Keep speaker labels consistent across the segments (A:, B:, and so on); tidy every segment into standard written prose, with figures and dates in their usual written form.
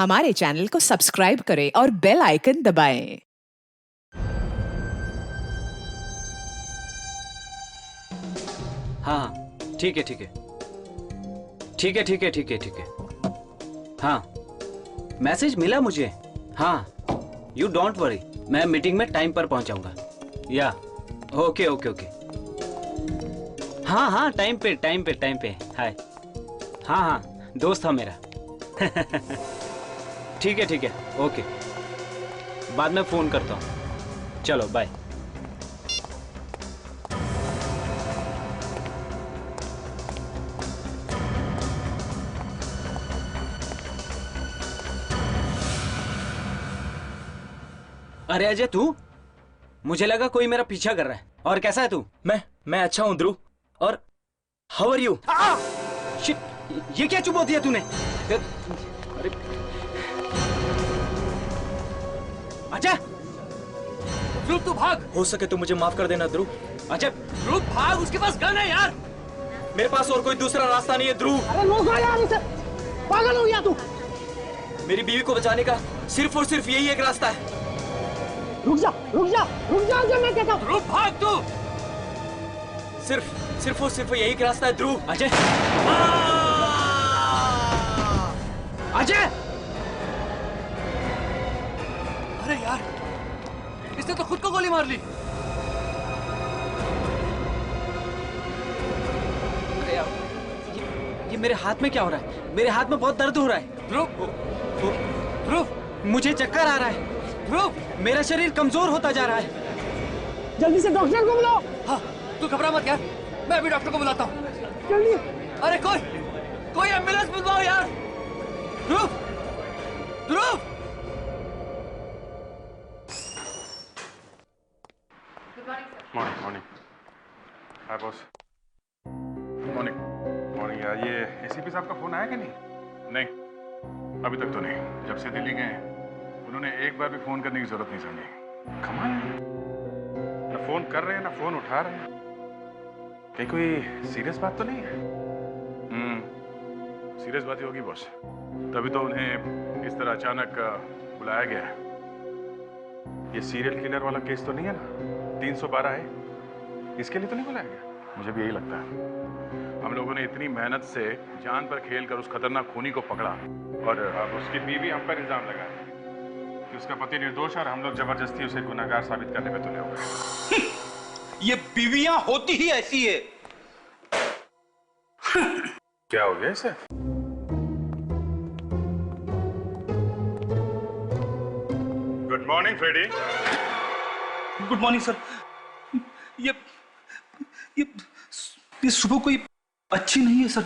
A: हमारे चैनल को सब्सक्राइब करें और बेल आइकन दबाएं।
B: हाँ, ठीक है ठीक है ठीक है ठीक है ठीक है ठीक है। हाँ, मैसेज मिला मुझे। हाँ, यू डोंट वरी, मैं मीटिंग में टाइम पर पहुंचाऊंगा। या ओके ओके ओके। हाँ हाँ, टाइम पे टाइम पे टाइम पे। हाय। हाँ हाँ, दोस्त था मेरा। ठीक है ओके, बाद में फोन करता हूँ। चलो बाय। अरे अजय, तू? मुझे लगा कोई मेरा पीछा कर रहा है। और कैसा है तू?
C: मैं अच्छा हूं ध्रुव।
B: और हाउ आर यू? शिट, ये क्या चुप होती है तूने? अरे अजय, ध्रुव तू भाग।
C: हो सके तो मुझे माफ कर देना ध्रुव।
B: अजय ध्रुव भाग, उसके पास गन है यार।
C: मेरे पास और कोई दूसरा रास्ता नहीं है ध्रुव।
D: अरे रोको यार इसे, पागल हो गया तू?
C: मेरी बीवी को बचाने का सिर्फ और सिर्फ यही एक रास्ता है।
D: रुक जा जो मैं कहता हूँ।
B: ध्रुव भाग तू।
C: सिर्फ और सिर्फ यही एक रास्ता है ध्रुव।
B: अजय, अजय! अरे यार, इसने तो खुद को गोली मार ली। अरे यार, ये मेरे हाथ में क्या हो रहा है? मेरे हाथ में बहुत दर्द हो रहा है। ध्रुव, मुझे चक्कर आ रहा है। ध्रुव, मेरा शरीर कमजोर होता जा रहा है।
D: जल्दी से डॉक्टर को बुलाओ।
B: हाँ, तू घबरा मत यार, मैं अभी डॉक्टर को बुलाता हूँ।
D: जल्दी।
B: अरे कोई एम्बुलेंस बुलवाओ यार। ध्रुव!
E: मॉर्निंग। हाय बॉस। मॉर्निंग यार, ये एसीपी साहब का फोन आया कि नहीं? नहीं, अभी तक तो नहीं। जब से दिल्ली गए उन्होंने एक बार भी फोन करने की जरूरत नहीं समझी। कमाल है, ना फोन कर रहे हैं ना फोन उठा रहे हैं। कहीं कोई सीरियस बात तो नहीं है? सीरियस बात ही होगी बॉस, तभी तो उन्हें इस तरह अचानक बुलाया गया है। ये सीरियल किलर वाला केस तो नहीं है ना? 312 है, इसके लिए तो नहीं बुलाया गया? मुझे भी यही लगता है। हम लोगों ने इतनी मेहनत से जान पर खेल कर उस खतरनाक खूनी को पकड़ा, और अब उसकी बीवी हम पर इल्जाम लगा कि उसका पति निर्दोष है और हम लोग जबरदस्ती उसे गुनहगार साबित करने में तुले हो गए।
F: ये बीवियां होती ही ऐसी है।
E: क्या हो गया इसे? Good morning Freddy.
F: Good morning sir. ये सुबह कोई अच्छी नहीं है सर।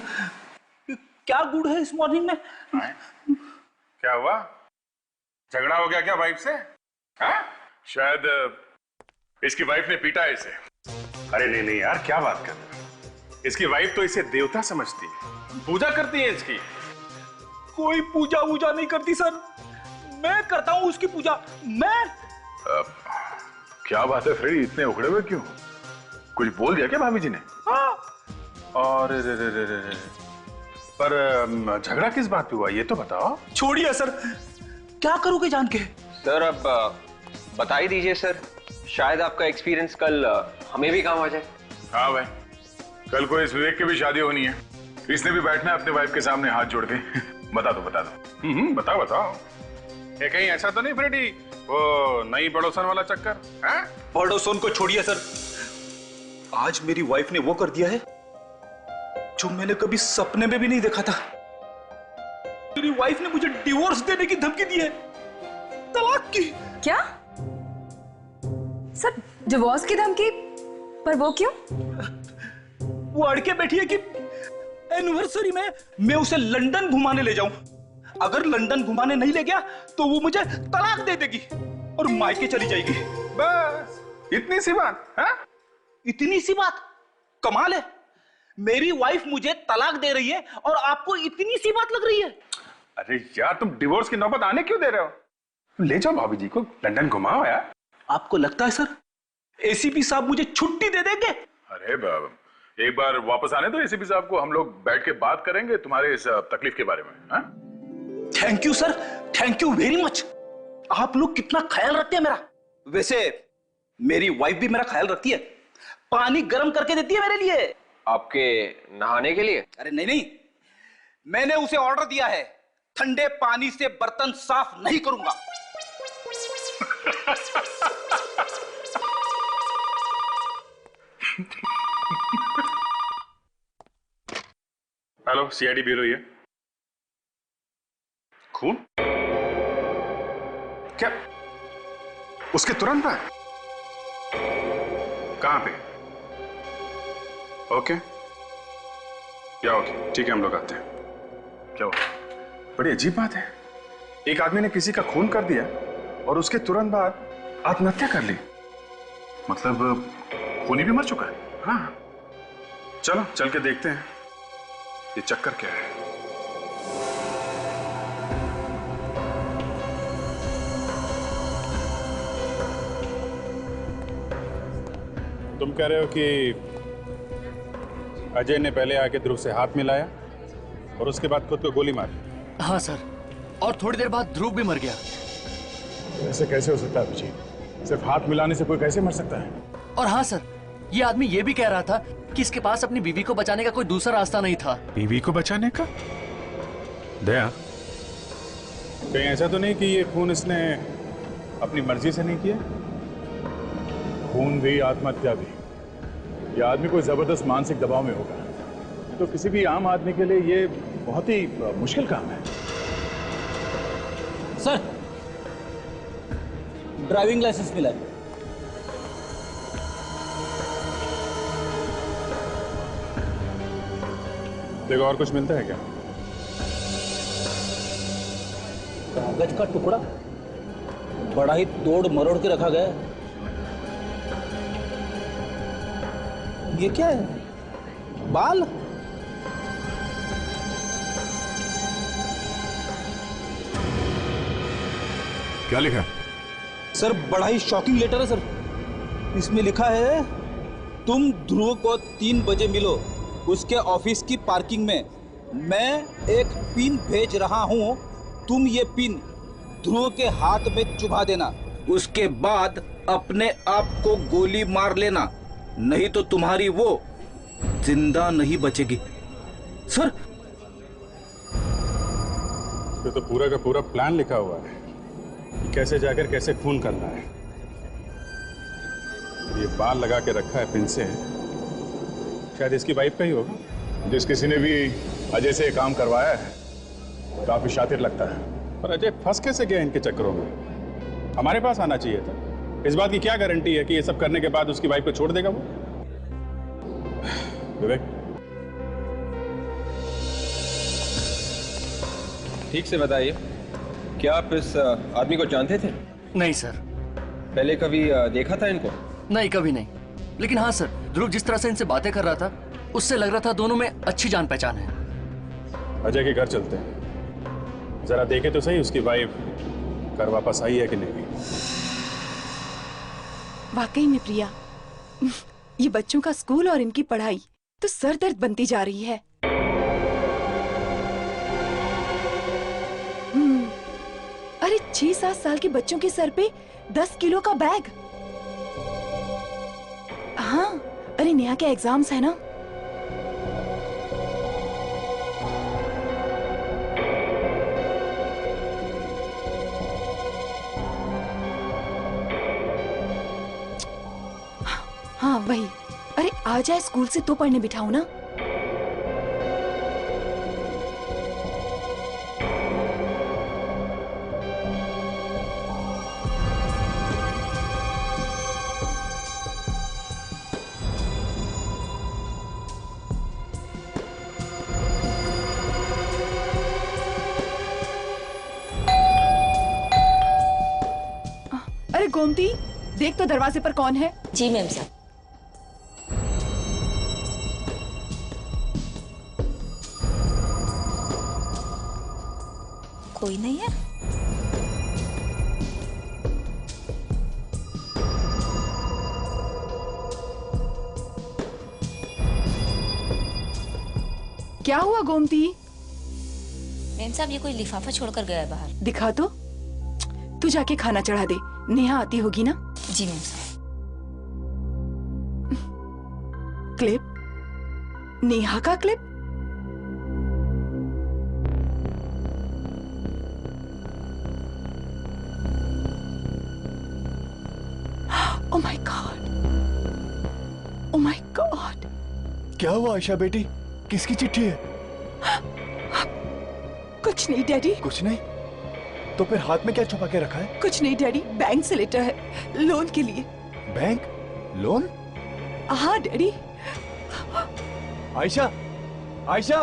F: क्या गुड है इस मॉर्निंग में?
E: क्या हुआ? झगड़ा हो गया क्या वाइफ से? हाँ? शायद इसकी वाइफ ने पीटा है इसे। अरे नहीं यार, क्या बात कर रहे हो? इसकी वाइफ तो इसे देवता समझती है, पूजा करती है इसकी।
F: कोई पूजा वूजा नहीं करती सर, मैं करता हूं उसकी पूजा। मैं
E: क्या बात है फ्रेडी, इतने उखड़े हुए क्यों? कुछ बोल दिया क्या भाभी जी ने?
F: हाँ।
E: और पर झगड़ा किस बात पे हुआ ये तो बताओ।
F: छोड़िए सर, क्या करोगे जान के?
G: सर अब बता ही दीजिए सर, शायद आपका एक्सपीरियंस कल हमें भी काम आ जाए।
E: हाँ भाई, कल को इस विवेक की भी शादी होनी है, इसने भी बैठना है अपने वाइफ के सामने हाथ जोड़ के। बता दो बताओ। ये कहीं ऐसा तो नहीं फ्रेडी, वो नई पड़ोसन वाला चक्कर?
F: पड़ोसन को छोड़िए सर, आज मेरी वाइफ ने वो कर दिया है जो मैंने कभी सपने में भी नहीं देखा था। मेरी वाइफ ने मुझे डिवोर्स देने की धमकी दी है, तलाक की।
H: क्या सर, डिवोर्स की धमकी? पर वो क्यों?
F: वो अड़के बैठी है कि एनिवर्सरी में मैं उसे लंदन घुमाने ले जाऊं। अगर लंदन घुमाने नहीं ले गया तो वो मुझे तलाक दे देगी और मायके चली जाएगी।
E: बस इतनी सी बात?
F: इतनी सी बात? कमाल है, मेरी वाइफ मुझे तलाक दे रही है और आपको इतनी सी बात लग रही है?
E: अरे यार, तुम डिवोर्स की नौबत आने क्यों दे रहे हो? ले जाओ भाभी जी को लंदन घुमाओ यार।
F: आपको लगता है सर एसीपी साहब मुझे छुट्टी दे देंगे?
E: अरे बाबा, एक बार वापस आने दो एसीपी साहब को, हम लोग बैठ के बात करेंगे तुम्हारे इस तकलीफ के बारे में।
F: Thank you sir, thank you very much. आप लोग कितना ख्याल रखते हैं मेरा। वैसे मेरी वाइफ भी मेरा ख्याल रखती है, पानी गर्म करके देती है मेरे लिए।
G: आपके नहाने के लिए?
F: अरे नहीं नहीं, मैंने उसे ऑर्डर दिया है, ठंडे पानी से बर्तन साफ नहीं करूंगा।
E: हेलो, सीआईडी ब्यूरो ये। खून? क्या उसके तुरंत बाद? कहां पे? ओके, क्या ओके, ठीक है, हम लोग आते हैं। क्या हुआ? बड़ी अजीब बात है, एक आदमी ने किसी का खून कर दिया और उसके तुरंत बाद आत्महत्या कर ली। मतलब खूनी भी मर चुका है। हाँ, चलो चल के देखते हैं ये चक्कर क्या है। तुम कह रहे हो कि अजय ने पहले आके ध्रुव से हाथ मिलाया और उसके बाद खुद को गोली मारी?
C: हाँ सर, और थोड़ी देर बाद ध्रुव भी मर गया।
E: ऐसे कैसे हो सकता है अभिजीत? सिर्फ हाथ मिलाने से कोई कैसे मर सकता है?
C: और हाँ सर, ये आदमी ये भी कह रहा था कि इसके पास अपनी बीवी को बचाने का कोई दूसरा रास्ता नहीं था।
E: बीवी को बचाने का? दया, कहीं ऐसा तो नहीं कि ये खून इसने अपनी मर्जी से नहीं किया? खून भी, आत्महत्या भी, ये आदमी कोई जबरदस्त मानसिक दबाव में होगा। तो किसी भी आम आदमी के लिए ये बहुत ही मुश्किल काम है।
F: सर, ड्राइविंग लाइसेंस मिला है।
E: देखो, और कुछ मिलता है क्या?
F: कागज का टुकड़ा बड़ा ही तोड़ मरोड़ के रखा गया है। ये क्या है? बाल?
E: क्या लिखा?
F: सर, बड़ा ही शॉकिंग लेटर है सर। इसमें लिखा है, तुम ध्रुव को 3 बजे मिलो उसके ऑफिस की पार्किंग में। मैं एक पिन भेज रहा हूं, तुम ये पिन ध्रुव के हाथ में चुभा देना। उसके बाद अपने आप को गोली मार लेना, नहीं तो तुम्हारी वो जिंदा नहीं बचेगी। सर,
E: ये तो पूरा का पूरा प्लान लिखा हुआ है कि कैसे जाकर कैसे खून करना है। ये बाल लगा के रखा है पिन से, शायद इसकी वाइफ का ही होगा। जिस किसी ने भी अजय से काम करवाया है काफी शातिर लगता है। पर अजय फंस कैसे गया इनके चक्करों में? हमारे पास आना चाहिए था। इस बात की क्या गारंटी है कि ये सब करने के बाद उसकी वाइफ को छोड़ देगा वो? विवेक,
G: ठीक से बताइए, क्या आप इस आदमी को जानते थे?
C: नहीं सर।
G: पहले कभी देखा था इनको?
C: नहीं, कभी नहीं। लेकिन हाँ सर, ध्रुव जिस तरह से इनसे बातें कर रहा था, उससे लग रहा था दोनों में अच्छी जान पहचान है।
E: अजय के घर चलते हैं, जरा देखे तो सही उसकी वाइफ घर वापस आई है कि नहीं।
I: वाकई में प्रिया, ये बच्चों का स्कूल और इनकी पढ़ाई तो सर दर्द बनती जा रही है। अरे 6-7 साल के बच्चों के सर पे 10 किलो का बैग। हाँ, अरे नेहा के एग्जाम्स है ना। हाँ वही। अरे आ जाए स्कूल से तो पढ़ने बिठाओ ना। अरे गोमती, देख तो दरवाजे पर कौन है।
J: जी मैम साहब। कोई नहीं है।
I: क्या हुआ गोमती?
J: मेम साहब ये कोई लिफाफा छोड़कर गया है बाहर।
I: दिखा तो। तू जाके खाना चढ़ा दे, नेहा आती होगी ना।
J: जी मेम साहब।
I: क्लिप, नेहा का clip. Oh my God! Oh my God!
K: क्या हुआ आयशा बेटी? किसकी चिट्ठी है?
I: कुछ नहीं डैडी।
K: कुछ नहीं? तो फिर हाथ में क्या छुपा के रखा है?
I: कुछ नहीं डैडी, बैंक से लेटर है, लोन के लिए।
K: बैंक? लोन?
I: हाँ डैडी।
K: आयशा, आयशा,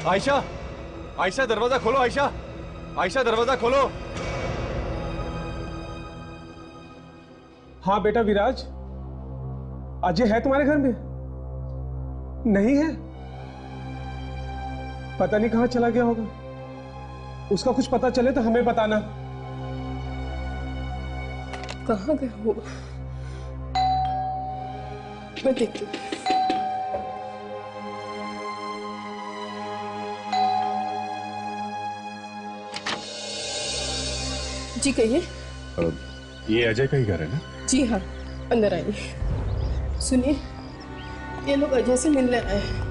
K: आयशा, आयशा दरवाजा खोलो। आयशा, आयशा दरवाजा खोलो।
D: हाँ बेटा विराज, अजय है तुम्हारे घर में? नहीं है? पता नहीं कहां चला गया होगा। उसका कुछ पता चले तो हमें बताना।
L: कहां गया होगा? मैं देखती हूँ। जी कहिए।
E: ये अजय का ही घर है ना?
L: जी हाँ, अंदर आइए। सुनिए, ये लोग अजय से मिलने आए हैं।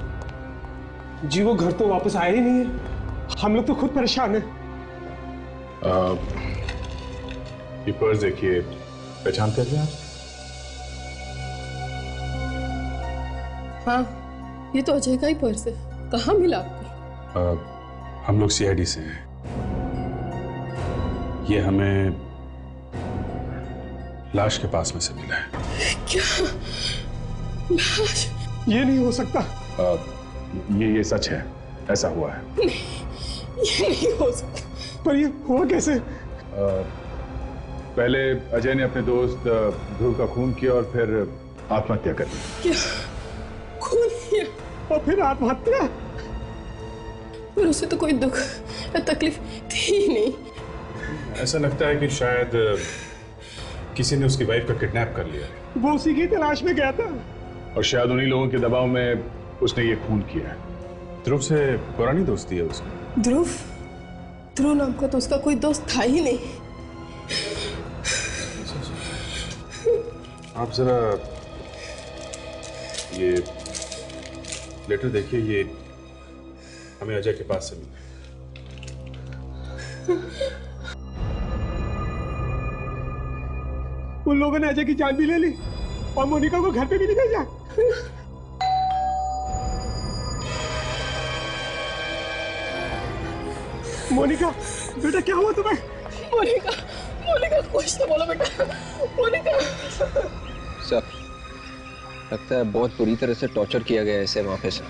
D: जी वो घर तो वापस आया ही नहीं है, हम लोग तो खुद परेशान हैं।
E: ये पर्स देखिए, पहचानते हैं आप?
L: हाँ, ये तो अजय का ही पर्स है। कहाँ मिला आपको?
E: हम लोग सीआईडी से हैं। ये हमें लाश के पास में से मिला है।
L: क्या? लाश?
D: ये नहीं हो सकता।
E: ये सच है, ऐसा हुआ है।
L: नहीं, ये नहीं हो सकता।
D: पर ये हुआ कैसे?
E: पहले अजय ने अपने दोस्त ध्रुव का खून किया और फिर आत्महत्या कर ली।
L: क्या? खून किया?
D: और फिर आत्महत्या?
L: पर उसे तो कोई दुख या तकलीफ थी ही नहीं।
E: ऐसा लगता है कि शायद किसी ने उसकी वाइफ का किडनैप कर लिया।
D: वो उसी की तलाश में गया था
E: और शायद उन्हीं लोगों के दबाव में उसने ये खून किया है। ध्रुव से पुरानी दोस्ती है उसकी।
L: ध्रुव? ध्रुव नाम का तो उसका कोई दोस्त था ही नहीं।
E: आप जरा ये लेटर देखिए, ये हमें अजय के पास से मिला।
D: उन लोगों ने अजय की जान भी ले ली और मोनिका को घर पे भी नहीं भेजा। मोनिका, बेटा क्या हुआ तुम्हें?
L: मोनिका, मोनिका कुछ तो बोलो बेटा। मोनिका।
G: सर, लगता है बहुत बुरी तरह से टॉर्चर किया गया है इसे वहां पे से।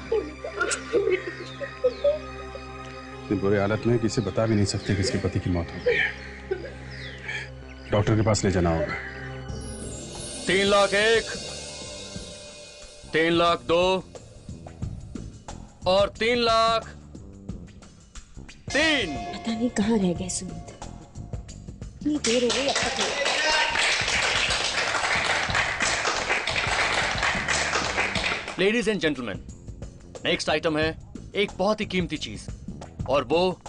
E: इतनी बुरी हालत में किसी बता भी नहीं सकते कि इसके पति की मौत हो गई है। डॉक्टर के पास ले जाना होगा।
C: 3 लाख 1, 3 लाख 2 और 3 लाख 3।
J: पता नहीं कहाँ रह गए सुमित, इतनी देर हो गई अब तक।
C: Ladies and gentleman, next item है एक बहुत ही कीमती चीज, और वो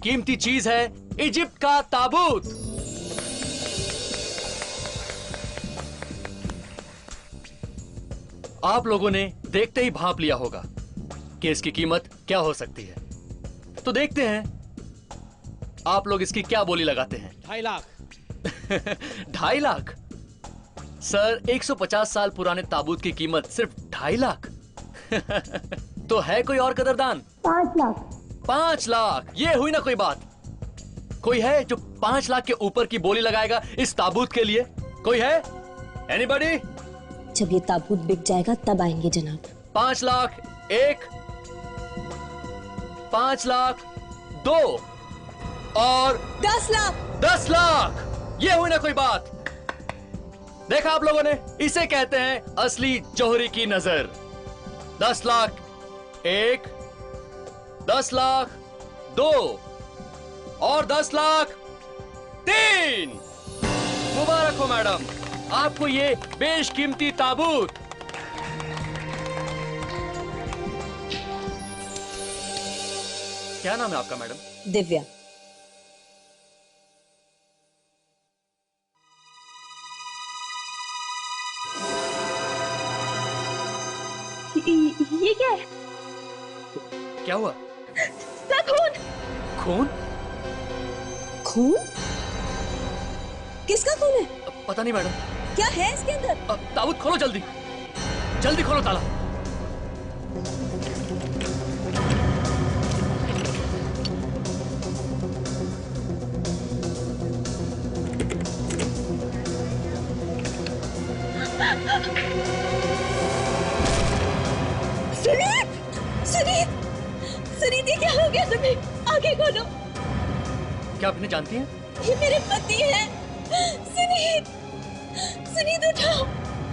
C: कीमती चीज है इजिप्ट का ताबूत। आप लोगों ने देखते ही भांप लिया होगा कि इसकी कीमत क्या हो सकती है। तो देखते हैं आप लोग इसकी क्या बोली लगाते हैं।
D: 2.5 लाख।
C: 2.5 लाख? सर, 150 साल पुराने ताबूत की कीमत सिर्फ 2.5 लाख? तो है कोई और कदरदान?
L: 5 लाख।
C: 5 लाख? ये हुई ना कोई बात। कोई है जो 5 लाख के ऊपर की बोली लगाएगा इस ताबूत के लिए? कोई है? एनीबॉडी?
J: जब ये ताबूत बिक जाएगा तब आएंगे जनाब।
C: 5 लाख 1, 5 लाख 2 और
J: 10 लाख।
C: 10 लाख? ये हुई ना कोई बात। देखा आप लोगों ने, इसे कहते हैं असली जौहरी की नजर। 10 लाख 1, 10 लाख 2 और 10 लाख 3। मुबारक हो मैडम, आपको ये बेशकीमती ताबूत क्या नाम है आपका मैडम?
J: दिव्या।
M: ये क्या है?
C: क्या हुआ?
M: सर, खून।
C: खून?
J: खून? किसका खून है?
C: पता नहीं मैडम।
J: क्या है इसके अंदर?
C: ताबूत खोलो जल्दी, जल्दी खोलो ताला।
J: सुनीत! सुनीत! सुनीत, ये क्या हो गया तुम्हें? आंखें खोलो।
C: क्या आपने जानती हैं?
J: ये मेरे पति हैं। सुनीत! सुनीत, उठाओ।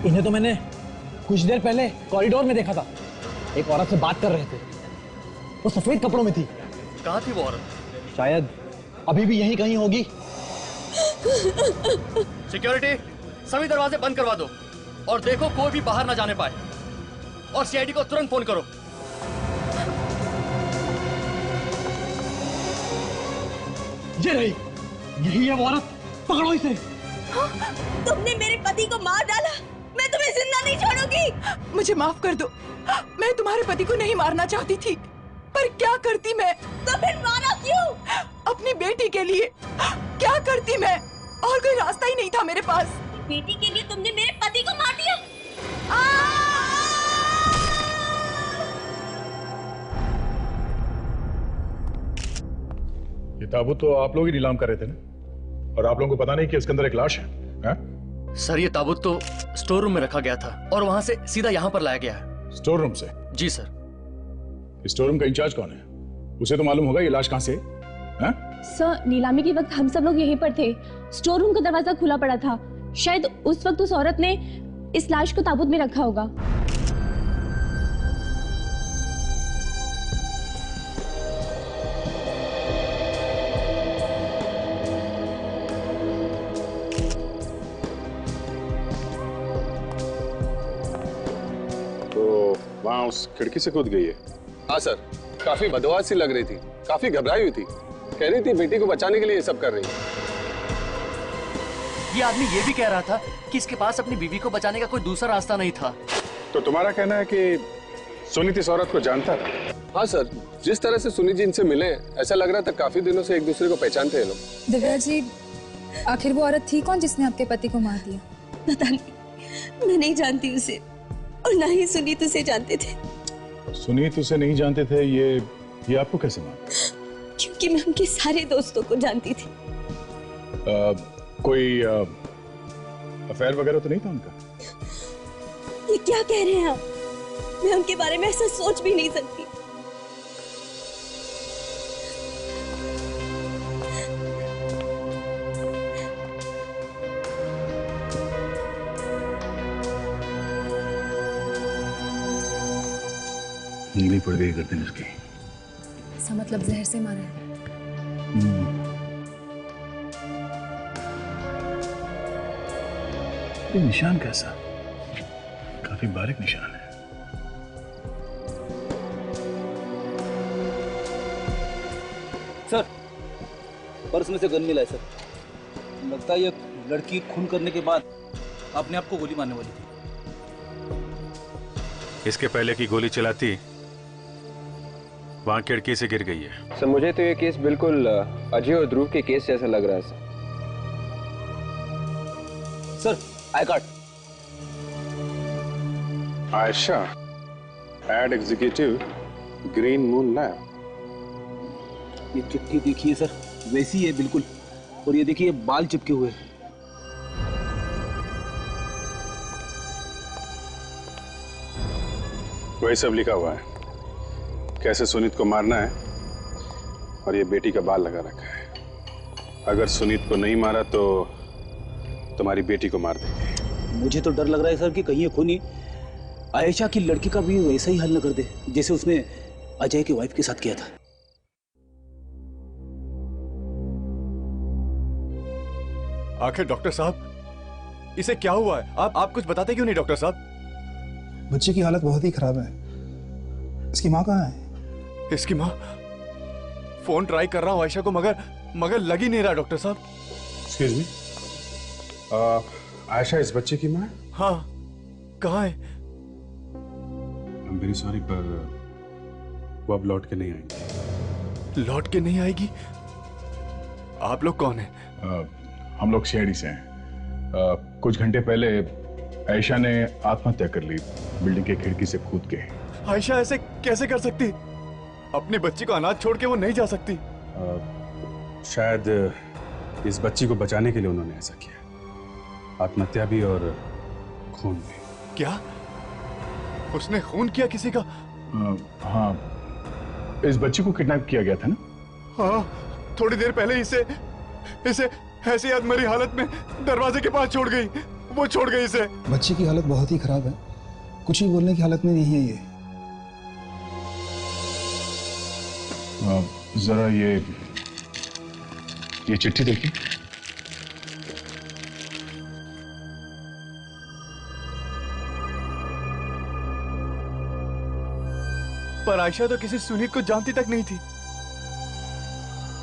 N: इन्हें तो मैंने कुछ देर पहले कॉरिडोर में देखा था, एक औरत से बात कर रहे थे। वो सफेद कपड़ों में थी।
C: कहाँ थी वो औरत?
N: शायद अभी भी यहीं कहीं होगी।
C: सिक्योरिटी, सभी दरवाजे बंद करवा दो और देखो कोई भी बाहर ना जाने पाए, और सीआईडी को तुरंत फोन करो।
N: ये रही, यही है वो औरत, पकड़ो इसे।
J: तुमने मेरे पति को मार डाला, मैं तुम्हें जिंदा नहीं छोड़ूंगी।
I: मुझे माफ कर दो, मैं तुम्हारे पति को नहीं मारना चाहती थी, पर क्या करती मैं?
J: तो फिर मारा क्यों?
I: अपनी बेटी के लिए। क्या करती मैं? और कोई रास्ता ही नहीं था मेरे पास।
J: बेटी के लिए तुमने मेरे पति को मार दिया।
E: ये ताबूत तो आप लोग ही नीलाम कर रहे थे ना, और आप लोगों को पता नहीं कि इसके अंदर एक लाश है?
C: सर, ये ताबूत तो स्टोर रूम में रखा गया था और वहां से सीधा यहाँ पर लाया गया है।
E: स्टोर रूम से?
C: जी सर।
E: स्टोर रूम का इंचार्ज कौन है? उसे तो मालूम होगा ये लाश कहाँ से है?
M: सर, नीलामी के वक्त हम सब लोग यहीं पर थे। स्टोर रूम का दरवाजा खुला पड़ा था। शायद उस वक्त उस औरत ने इस लाश को ताबूत में रखा होगा।
E: तो वहाँ उस खिड़की से कूद गई है?
O: हाँ सर, काफी बदवास सी लग रही थी, काफी घबराई हुई थी, कह रही थी बेटी को बचाने के लिए ये सब कर रही है।
C: ये आदमी ये भी कह रहा था कि इसके पास अपनी बीवी को बचाने का कोई दूसरा रास्ता नहीं था।
E: तो तुम्हारा कहना है कि सुनीत इस औरत को जानता था?
O: हाँ सर, जिस तरह से सुनीत जी इनसे मिले, ऐसा लग रहा था काफी दिनों से एक दूसरे को पहचानते हैं लोग।
H: दिव्या जी, आखिर वो औरत थी कौन जिसने आपके पति को मार दिया?
J: पता नहीं, मैं नहीं जानती उसे, और ना ही सुनीत उसे जानते थे।
E: सुनीत उसे नहीं जानते थे, ये आपको कैसे मालूम?
J: क्योंकि मैं उनके सारे दोस्तों को जानती थी।
E: कोई अफेयर वगैरह तो नहीं था उनका?
J: ये क्या कह रहे हैं आप? मैं उनके बारे में ऐसा सोच भी नहीं सकती।
E: नीली पड़ गई गर्दन इसकी।
H: इसका मतलब जहर से मारा है।
E: ये निशान कैसा? काफी बारीक निशान है।
P: सर, पर्स में से गन मिला है सर। लगता है ये लड़की खून करने के बाद अपने आप को गोली मारने वाली थी।
E: इसके पहले की गोली चलाती वहां खिड़की से गिर गई है।
G: सर, मुझे तो ये केस बिल्कुल अजय और ध्रुव के केस जैसा लग रहा है sir.
P: Sir, I card.
E: Ayesha, ad executive, green moon lab.
P: ये चिट्ठी देखिए सर, वैसी है बिल्कुल, और ये देखिए बाल चिपके हुए।
E: वही सब लिखा हुआ है, कैसे सुनीत को मारना है, और ये बेटी का बाल लगा रखा है। अगर सुनीत को नहीं मारा तो तुम्हारी बेटी को मार देंगे।
P: मुझे तो डर लग रहा है सर कि कहीं ये खूनी आयशा की लड़की का भी वैसा ही हल न कर दे जैसे उसने अजय की वाइफ के साथ किया था।
K: आखिर डॉक्टर साहब, इसे क्या हुआ है? आप कुछ बताते क्यों नहीं डॉक्टर साहब?
Q: बच्चे की हालत बहुत ही खराब है। इसकी माँ कहाँ है?
K: इसकी माँ फोन ट्राई कर रहा हूँ आयशा को, मगर लग ही नहीं रहा डॉक्टर साहब।
E: एक्सक्यूज मी, आयशा इस बच्चे की माँ है?
K: हाँ, कहाँ है?
E: आई एम वेरी सॉरी, पर वो अब लौट के नहीं आएंगी।
K: लौट के नहीं आएगी? आप लोग कौन हैं?
E: हम लोग शेडी से हैं। कुछ घंटे पहले आयशा ने आत्महत्या कर ली, बिल्डिंग के खिड़की से कूद के।
K: आयशा ऐसे कैसे कर सकती? अपनी बच्ची को अनाथ छोड़ के वो नहीं जा सकती।
E: शायद इस बच्ची को बचाने के लिए उन्होंने ऐसा किया। आत्महत्या भी और खून भी।
K: क्या? उसने खून किया किसी का?
E: हाँ, इस बच्ची को किडनैप किया गया था ना?
K: हाँ, थोड़ी देर पहले इसे ऐसी अधमरी हालत में दरवाजे के पास छोड़ गई। वो छोड़ गई इसे।
N: बच्चे की हालत बहुत ही खराब है, कुछ ही बोलने की हालत में नहीं है ये।
E: जरा ये चिट्ठी देखिए।
K: पर आयशा तो किसी सुनीत को जानती तक नहीं थी।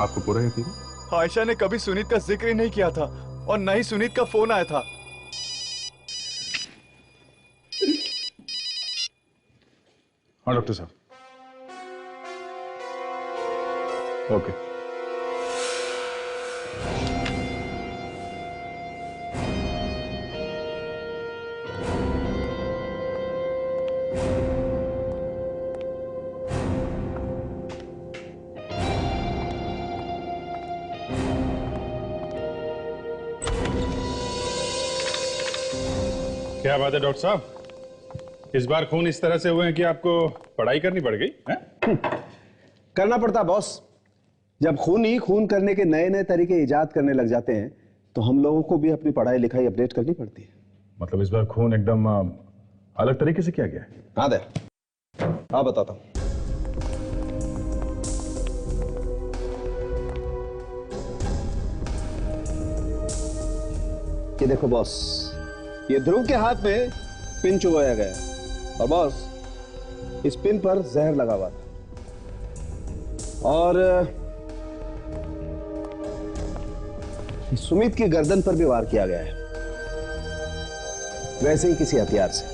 E: आपको पूरा यकीन है?
K: आयशा ने कभी सुनीत का जिक्र ही नहीं किया था और न ही सुनीत का फोन आया था।
E: हाँ डॉक्टर साहब। ओके। क्या बात है डॉक्टर साहब, इस बार खून इस तरह से हुए हैं कि आपको पढ़ाई करनी पड़ गई है?
Q: करना पड़ता बॉस। जब खून ही खून करने के नए नए तरीके इजाद करने लग जाते हैं तो हम लोगों को भी अपनी पढ़ाई लिखाई अपडेट करनी पड़ती है।
E: मतलब इस बार खून एकदम अलग तरीके से किया गया है?
Q: हाँ दे, हाँ बताता हूं। ये देखो बॉस, ये ध्रुव के हाथ में पिन चुभाया गया और बॉस इस पिन पर जहर लगा हुआ था और सुमित की गर्दन पर भी वार किया गया है, वैसे ही किसी हथियार से,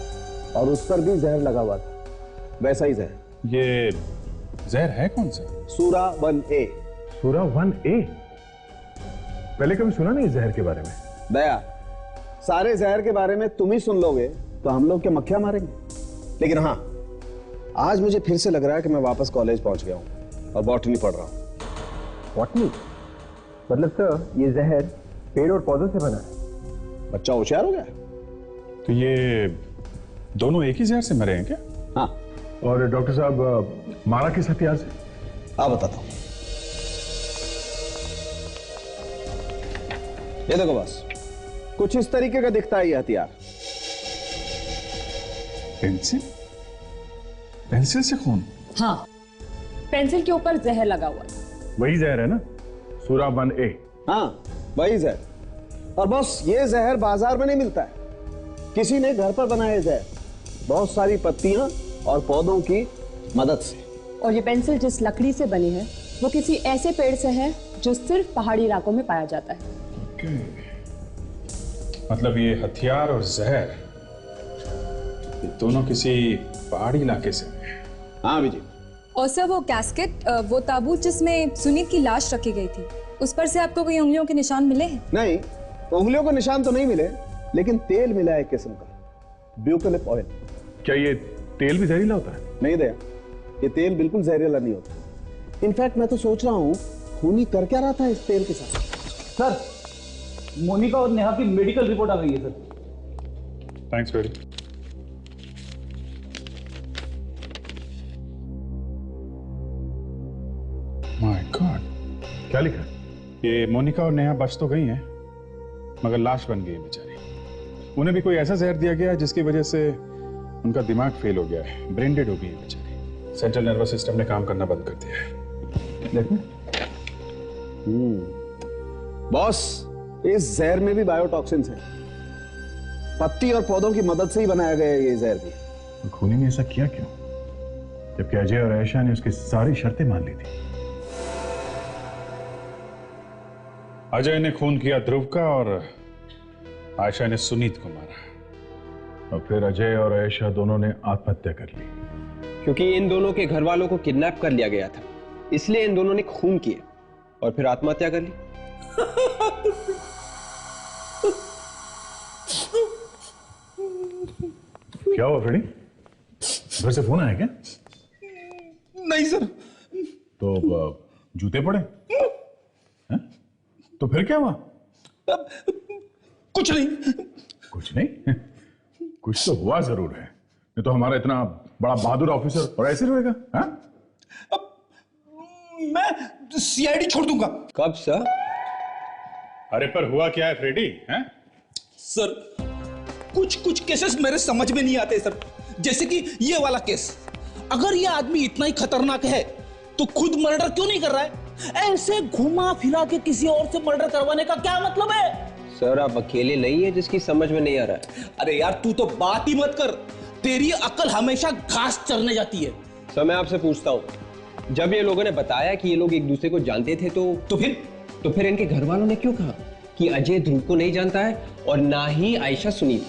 Q: और उस पर भी जहर लगा हुआ था, वैसा ही जहर।
E: ये जहर है कौन सा?
Q: सूरा 1A।
E: सूरा 1A? पहले कभी सुना नहीं जहर के बारे में।
Q: दया, सारे जहर के बारे में तुम ही सुन लोगे तो हम लोग क्या मक्खियां मारेंगे। लेकिन हाँ, आज मुझे फिर से लग रहा है कि मैं वापस कॉलेज पहुंच गया हूं और बॉटनी पढ़ रहा हूं।
N: बॉटनी? मतलब सर ये जहर पेड़ और पौधों से बना है।
Q: बच्चा होशियार हो गया।
E: तो ये दोनों एक ही जहर से मरे हैं क्या?
Q: हाँ।
E: और डॉक्टर साहब मारा किस हथियार से?
Q: हाँ बताता हूं। ये देखो बस, कुछ इस तरीके का दिखता है ये हथियार।
E: पेंसिल? पेंसिल से खून?
R: हाँ, पेंसिल के ऊपर जहर लगा हुआ है।
E: वही जहर है ना, सूरा 1A?
Q: हाँ वही जहर। और बॉस ये जहर बाजार में नहीं मिलता है, किसी ने घर पर बनाया जहर, बहुत सारी पत्तियां और पौधों की मदद से।
R: और ये पेंसिल जिस लकड़ी से बनी है वो किसी ऐसे पेड़ से है जो सिर्फ पहाड़ी इलाकों में पाया जाता है।
E: मतलब ये हथियार और जहर ये दोनों किसी पहाड़ी इलाके से?
Q: हाँ विजय।
H: और सर वो कैस्केट, वो ताबूत जिसमें सुनीत की लाश रखी गई थी, उस पर से आपको कोई उंगलियों के निशान मिले हैं?
Q: नहीं, उंगलियों के निशान तो नहीं मिले, लेकिन तेल मिला है एक किस्म का, ब्यूकलिप ऑयल।
E: क्या ये तेल भी जहरीला होता है?
Q: नहीं दया, ये तेल बिल्कुल जहरीला नहीं होता। इनफैक्ट मैं तो सोच रहा हूँ खूनी कर क्या रहा था इस तेल के साथ।
P: सर, मोनिका और नेहा की मेडिकल रिपोर्ट आ गई है sir.
E: Thanks very. My God, क्या लिखा? ये मोनिका और नेहा बच तो गई हैं, मगर लाश बन गई है बेचारी। उन्हें भी कोई ऐसा जहर दिया गया है जिसकी वजह से उनका दिमाग फेल हो गया है, ब्रेन डेड हो गई है बेचारी। सेंट्रल नर्वस सिस्टम ने काम करना बंद कर दिया है। देखो।
Q: बॉस, इस जहर में भी बायोटॉक्सिन्स हैं, पत्ती और पौधों की मदद से ही बनाया गया है ये जहर भी।
E: तो खूनी ने ऐसा किया क्यों, जबकि अजय और आयशा ने उसकी सारी शर्तें मान ली थी? अजय ने खून किया ध्रुव का और आयशा ने सुनीत को मारा, और फिर अजय और आयशा दोनों ने आत्महत्या कर ली।
G: क्योंकि इन दोनों के घर वालों को किडनैप कर लिया गया था, इसलिए इन दोनों ने खून किया और फिर आत्महत्या कर ली।
E: क्या हुआ फ्रेडी? घर से फोन आया क्या?
F: नहीं सर।
E: तो जूते पड़े हैं? तो फिर क्या हुआ?
F: कुछ नहीं। कुछ नहीं?
E: कुछ तो हुआ जरूर है, नहीं तो हमारा इतना बड़ा बहादुर ऑफिसर और ऐसे रहेगा?
F: मैं सीआईडी छोड़ दूंगा।
G: कब सर?
E: अरे पर हुआ क्या है फ्रेडी? हैं?
F: सर कुछ केसेस मेरे समझ में नहीं आते सर, जैसे कि ये वाला केस। अगर ये आदमी इतना ही खतरनाक है तो खुद मर्डर क्यों नहीं कर रहा है? ऐसे घुमा फिरा के किसी और से मर्डर करवाने का क्या मतलब है?
G: सर आप अकेले नहीं है जिसकी समझ में नहीं आ रहा है।
F: अरे यार तू तो बात ही मत कर, तेरी अकल हमेशा घास चरने जाती है।
G: सर मैं आपसे पूछता हूँ, जब ये लोगों ने बताया कि ये लोग एक दूसरे को जानते थे तो फिर इनके घर वालों ने क्यों कहा कि अजय ध्रुव को नहीं जानता है और ना ही आयशा सुनीत?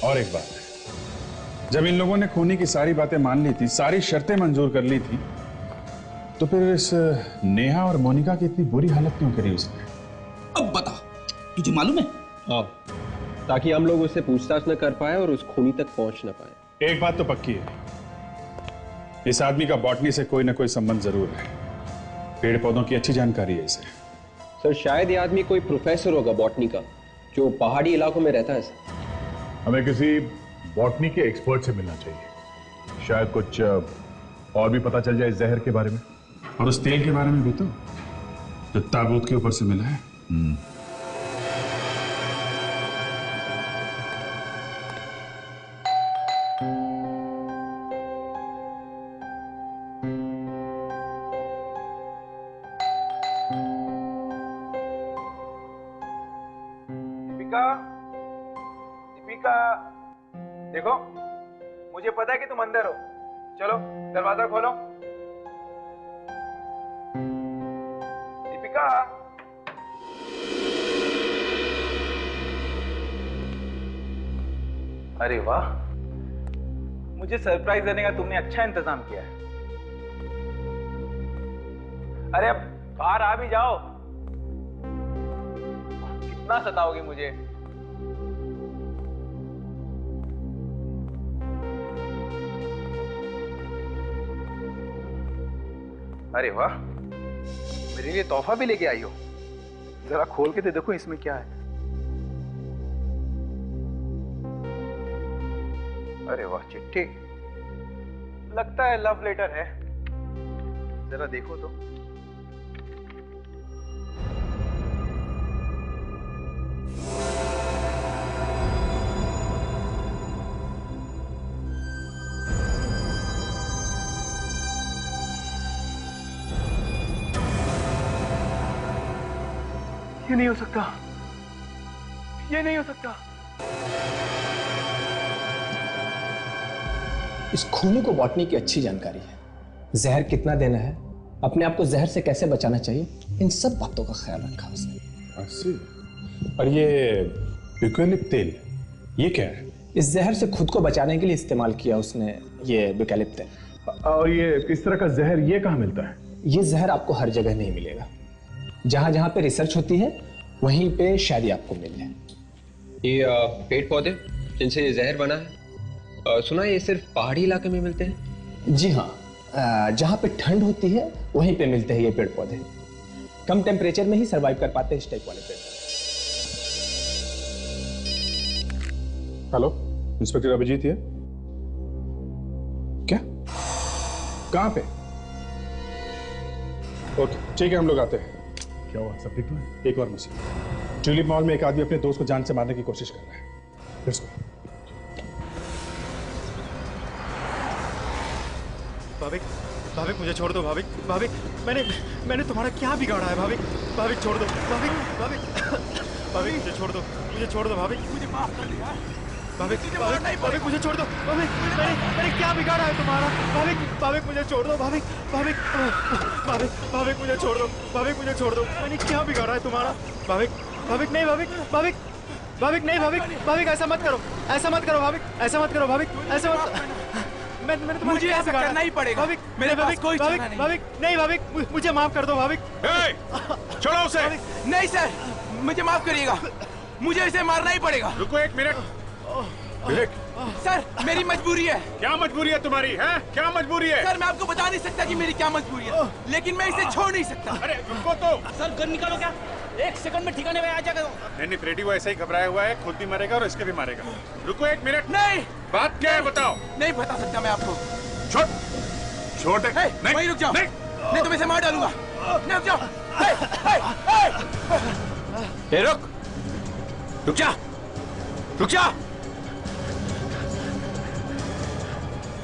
E: और एक बात है, जब इन लोगों ने खूनी की सारी बातें मान ली थी, सारी शर्तें मंजूर कर ली थी, तो फिर इस नेहा और मोनिका की इतनी बुरी हालत क्यों करी उसने?
F: अब बता, तुझे मालूम है?
G: हाँ, ताकि हम लोग उससे पूछताछ न कर पाए और उस खूनी तक पहुंच न पाए।
E: एक बात तो पक्की है, इस आदमी का बॉटनी से कोई ना कोई संबंध जरूर है। पेड़ पौधों की अच्छी जानकारी है इसे।
G: सर शायद ये आदमी कोई प्रोफेसर होगा बॉटनी का, जो पहाड़ी इलाकों में रहता है।
E: हमें किसी बॉटनी के एक्सपर्ट से मिलना चाहिए, शायद कुछ और भी पता चल जाए इस जहर के बारे में, और उस तेल के बारे में भी तो, जो ताबूत के ऊपर से मिला है।
S: दीपिका, देखो मुझे पता है कि तुम अंदर हो, चलो दरवाजा खोलो। दीपिका, अरे वाह, मुझे सरप्राइज देने का तुमने अच्छा इंतजाम किया है। अरे अब बाहर आ भी जाओ, कितना सताओगी मुझे। अरे वाह, मेरे लिए तोहफा भी लेके आई हो, जरा खोल के तो देखो इसमें क्या है। अरे वाह, चिट्ठी, लगता है लव लेटर है, जरा देखो तो। ये नहीं हो सकता, ये नहीं हो सकता।
N: इस खूनी को बॉटनी की अच्छी जानकारी है, जहर कितना देना है, अपने आप को जहर से कैसे बचाना चाहिए, इन सब बातों का ख्याल रखा उसने।
E: अच्छा, और ये यूकैलिप्ट तेल, ये क्या है?
N: इस जहर से खुद को बचाने के लिए इस्तेमाल किया उसने ये यूकैलिप्ट तेल।
E: और ये इस तरह का जहर ये कहाँ मिलता है?
N: ये जहर आपको हर जगह नहीं मिलेगा, जहां जहां पे रिसर्च होती है वहीं पे शायद ही आपको मिले।
G: ये पेड़ पौधे जिनसे ये जहर बना है, सुना है ये सिर्फ पहाड़ी इलाके में मिलते हैं?
N: जी हाँ, जहां पे ठंड होती है वहीं पे मिलते हैं ये पेड़ पौधे। कम टेम्परेचर में ही सरवाइव कर पाते हैं इस टाइप वाले पेड़।
E: हेलो, इंस्पेक्टर अभिजीत है? क्या? कहां पे? ओके ठीक है, हम लोग आते हैं। क्या हुआ, सब ठीक है? एक और मुसीबत, ट्यूलिप मॉल में एक आदमी अपने दोस्त को जान से मारने की कोशिश कर रहा है। Let's go.
K: भाविक, भाविक मुझे छोड़ दो भाविक, भाविक मैंने तुम्हारा क्या बिगाड़ा है भाविक, भाविक छोड़ दो, भाविक भाविक भाविक मुझे छोड़ दो, मुझे छोड़ दो भाविक, मुझे माफ कर दिया। भाविक भाविक मुझे छोड़ दो भाविक। मैंने क्या बिगाड़ा है तुम्हारा? भाविक मुझे छोड़ दो भाविक मुझे छोड़ दो मुझे छोड़ दो। मैंने क्या बिगाड़ा है तुम्हारा? भाविक नहीं भाविक ऐसा मत करो भाविक ऐसा मत मैंने तुम्हें
S: मुझे ऐसा करना ही पड़ेगा।
K: भाविक
S: मेरे पास कोई चारा नहीं।
K: भाविक मुझे माफ कर दो भाविक।
E: छोड़ो उसे।
S: नहीं सर, मुझे माफ करिएगा, मुझे इसे मारना ही पड़ेगा।
E: रुको 1 मिनट। विवेक,
S: सर मेरी मजबूरी है।
E: क्या मजबूरी है तुम्हारी? है क्या मजबूरी है?
S: सर मैं आपको बता नहीं सकता कि मेरी क्या मजबूरी है, लेकिन मैं इसे छोड़ नहीं सकता।
E: अरे रुको तो।
P: सर गन निकालो, क्या 1 सेकंड में ठिकाने में आ जाएगा।
E: नहीं फ्रेडी वो ऐसा ही घबराया हुआ है, खुद भी मरेगा और इसके भी मारेगा। रुको 1 मिनट।
S: नहीं,
E: बात क्या है बताओ।
S: नहीं बता सकता मैं आपको।
E: छोड़ दे।
S: नहीं वहीं रुक जाओ, नहीं तो मैं इसे मार डालूंगा। नहीं रुक जाओ।
B: रुक जा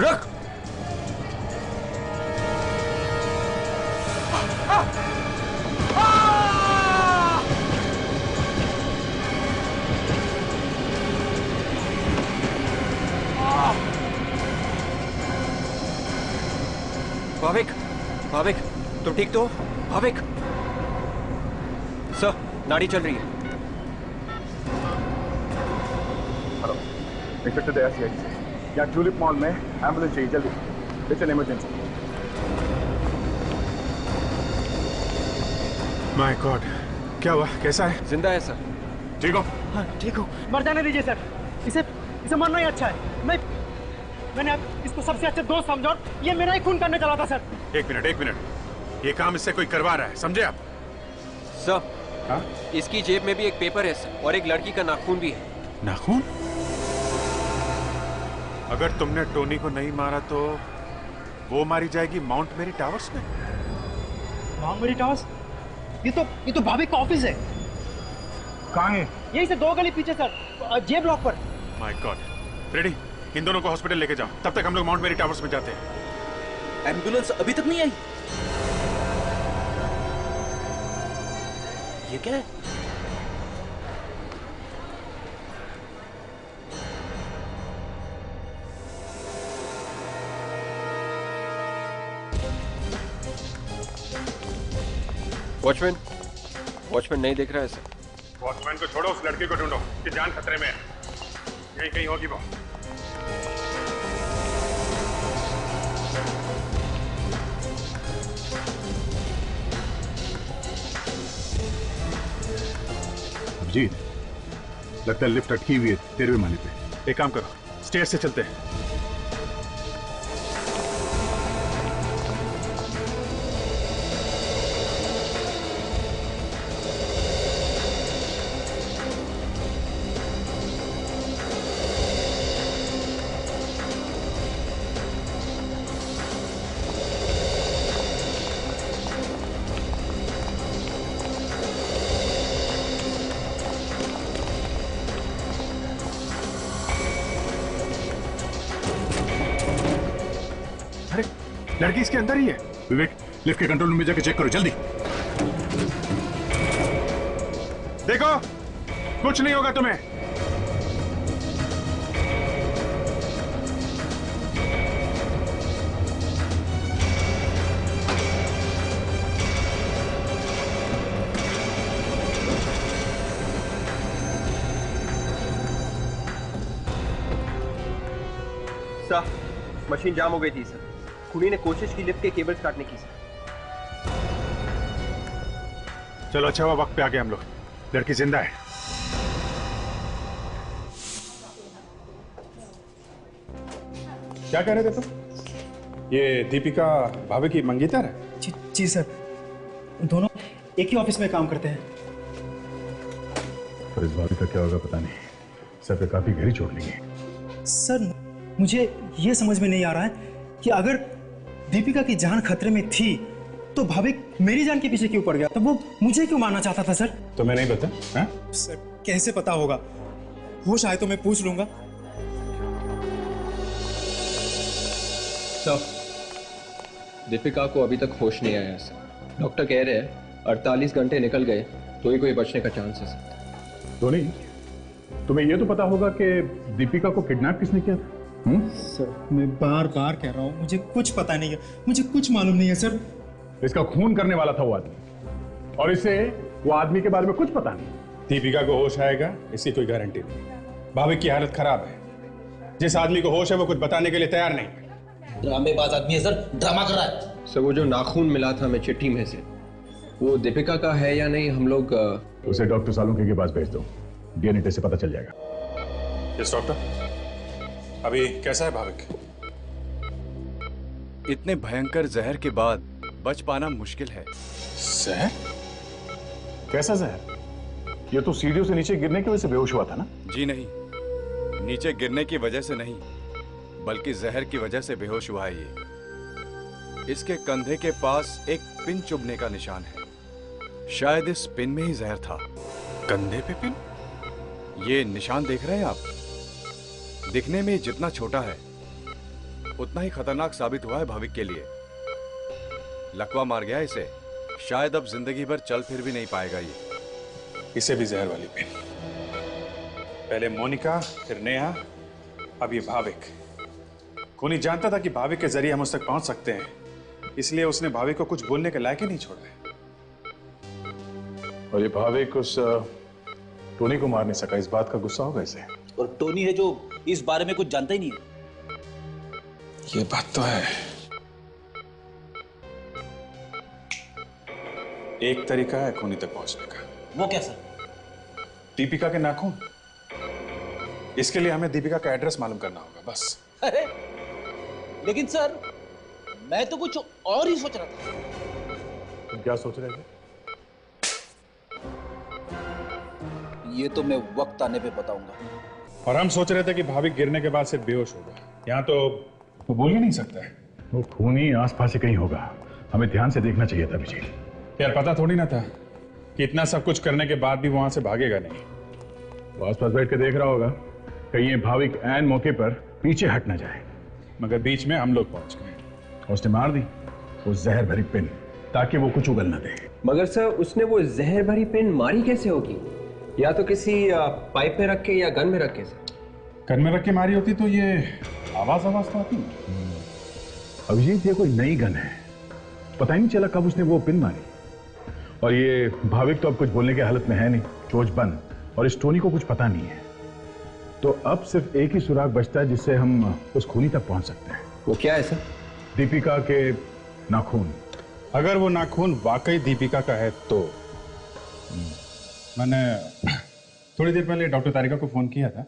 B: रुक।
G: भाविक तुम ठीक तो? भाविक सर, नाड़ी चल रही है।
K: हेलो इंस्पेक्टर दया सिंह, यहाँ ट्यूलिप मॉल में एम्बुलेंस चाहिए जल्दी। It's an emergency.
E: My God, क्या हुआ? कैसा है?
G: जिंदा है सर।
E: ठीक हो?
T: हाँ ठीक हो। मर जाने दीजिए सर, इसे मरना ही अच्छा है। मैंने इसको सबसे अच्छे दोस्त समझा और ये मेरा ही खून करने चला था सर।
E: 1 मिनट, ये काम इससे कोई करवा रहा है, समझे आप?
G: सर इसकी जेब में भी एक पेपर है सर, और एक लड़की का नाखून भी है।
E: नाखून? अगर तुमने टोनी को नहीं मारा तो वो मारी जाएगी माउंट मेरी टावर्स में।
T: माउंट मेरी टावर्स? ये तो भाभी का ऑफिस है।
K: कहाँ है?
T: यही से 2 गली पीछे सर, जे ब्लॉक पर।
E: My God. रेडी, इन दोनों को हॉस्पिटल लेके जाओ, तब तक हम लोग माउंट मेरी टावर्स में जाते हैं।
P: एम्बुलेंस अभी तक नहीं आई। ये क्या है?
G: वॉचमैन नहीं दिख रहा है सर।
E: वॉचमैन को छोड़ो, उस लड़की को ढूंढो, कि जान खतरे में है। यहीं कहीं होगी वो।
K: अभिजीत, लगता है लिफ्ट अटकी हुई है 13वें माले पे।
E: एक काम करो, स्टेयर से चलते हैं। लड़की इसके अंदर ही है।
K: विवेक, लिफ्ट के कंट्रोल रूम में जाके चेक करो जल्दी।
E: देखो, कुछ नहीं होगा तुम्हें।
G: सर, मशीन जाम हो गई थी सर। खूनी ने कोशिश की लिफ्ट के केबल्स काटने की सर।
E: चलो अच्छा हुआ वक्त पे आ गए हम लोग। लड़की जिंदा है।
K: क्या कह रहे थे तुम? ये दीपिका भाभी की मंगेतर है?
T: जी सर, दोनों एक ही ऑफिस में काम करते हैं।
K: पर इस भाभी का क्या होगा पता नहीं, सर पे काफी गहरी चोट लगी है।
T: सर मुझे ये समझ में नहीं आ रहा है कि अगर दीपिका की जान खतरे में थी तो भाविक मेरी जान के पीछे क्यों पड़ गया? तो वो मुझे क्यों मारना चाहता था सर?
K: तो मैं नहीं पता।
T: सर कैसे पता होगा? होश आए तो मैं पूछ लूंगा।
G: सर, दीपिका को अभी तक होश नहीं आया सर। डॉक्टर कह रहे हैं 48 घंटे निकल गए तो ही कोई बचने का चांस है सर।
K: टोनी,
E: तुम्हें ये तो पता होगा कि दीपिका को किडनैप किसने किया था?
T: सर मैं बार बार कह रहा हूँ, मुझे कुछ पता नहीं है, मुझे कुछ मालूम नहीं है सर।
E: इसका खून करने वाला था वो आदमी, और इसे वो आदमी के बारे में कुछ पता नहीं।
U: दीपिका को होश आएगा इसकी कोई गारंटी नहीं। भाभी की हालत खराब है। जिस आदमी को होश है वो कुछ बताने के लिए तैयार नहीं।
P: ड्रामेबाज आदमी है सर, ड्रामा कर रहा है।
G: सर वो जो नाखून मिला था हमें चिट्ठी में से, वो दीपिका का है या नहीं, हम लोग
E: उसे डॉक्टर सालुंखे के पास भेज दो, डीएनए टेस्ट से पता चल जाएगा।
U: यस डॉक्टर, अभी कैसा है भाविक?
C: इतने भयंकर जहर के बाद बच पाना मुश्किल है।
E: जहर? कैसा जहर? ये तो सीढ़ियों से नीचे गिरने की वजह से बेहोश हुआ था ना?
C: जी नहीं, नीचे गिरने की वजह से नहीं, बल्कि जहर की वजह से बेहोश हुआ है ये। इसके कंधे के पास एक पिन चुभने का निशान है। शायद इस पिन में ही जहर था।
U: कंधे पे पिन?
C: ये निशान देख रहे हैं आप? दिखने में जितना छोटा है उतना ही खतरनाक साबित हुआ है भाविक के लिए। लकवा मार गया इसे, शायद अब जिंदगी भर चल फिर भी नहीं पाएगा ये।
U: इसे भी जहर वाली पिन। पहले मोनिका, फिर नेहा, अब ये भाविक। कोनी जानता था कि भाविक के जरिए हम उस तक पहुंच सकते हैं, इसलिए उसने भाविक को कुछ बोलने के लायक ही नहीं छोड़ा।
E: और ये भाविक उस टोनी को मार नहीं सका, इस बात का गुस्सा होगा इसे।
P: और टोनी है जो इस बारे में कुछ जानता ही नहीं है।
U: ये बात तो है। एक तरीका है खूनी तक पहुंचने का।
P: वो क्या सर?
U: दीपिका के नाखून। इसके लिए हमें दीपिका का एड्रेस मालूम करना होगा बस।
P: अरे लेकिन सर, मैं तो कुछ और ही सोच रहा था।
E: तुम क्या सोच रहे थे?
P: ये तो मैं वक्त आने पे बताऊंगा।
U: और हम सोच रहे थे कि भाविक गिरने के बाद से बेहोश होगा। यहाँ तो वो बोल ही नहीं सकता है।
E: वो खूनी आसपास से कहीं होगा, हमें ध्यान से देखना चाहिए था विजय।
U: यार पता थोड़ी ना था कि इतना सब कुछ करने के बाद भी वहां से भागेगा नहीं।
E: वो आसपास बैठ के देख रहा होगा कहीं ये भाविक ऐन मौके पर पीछे हट ना जाए।
U: मगर बीच में हम लोग पहुंच गए।
E: उसने मार दी वो जहर भरी पिन, ताकि वो कुछ उगल ना दे।
G: मगर सर उसने वो जहर भरी पिन मारी कैसे होगी? या तो किसी पाइप में रख के या गन में रख के। सर
U: गन में रख के मारी होती तो ये आवाज तो आती।
E: अभिजीत ये कोई नई गन है, पता ही नहीं चला कब उसने वो पिन मारी। और ये भाविक तो अब कुछ बोलने की हालत में है नहीं, चोच बंद, और इस टोनी को कुछ पता नहीं है। तो अब सिर्फ एक ही सुराग बचता है जिससे हम उस खूनी तक पहुंच सकते हैं।
G: वो क्या है सर?
E: दीपिका के नाखून।
U: अगर वो नाखून वाकई दीपिका का है तो मैंने थोड़ी देर पहले डॉक्टर तारिका को फोन किया था,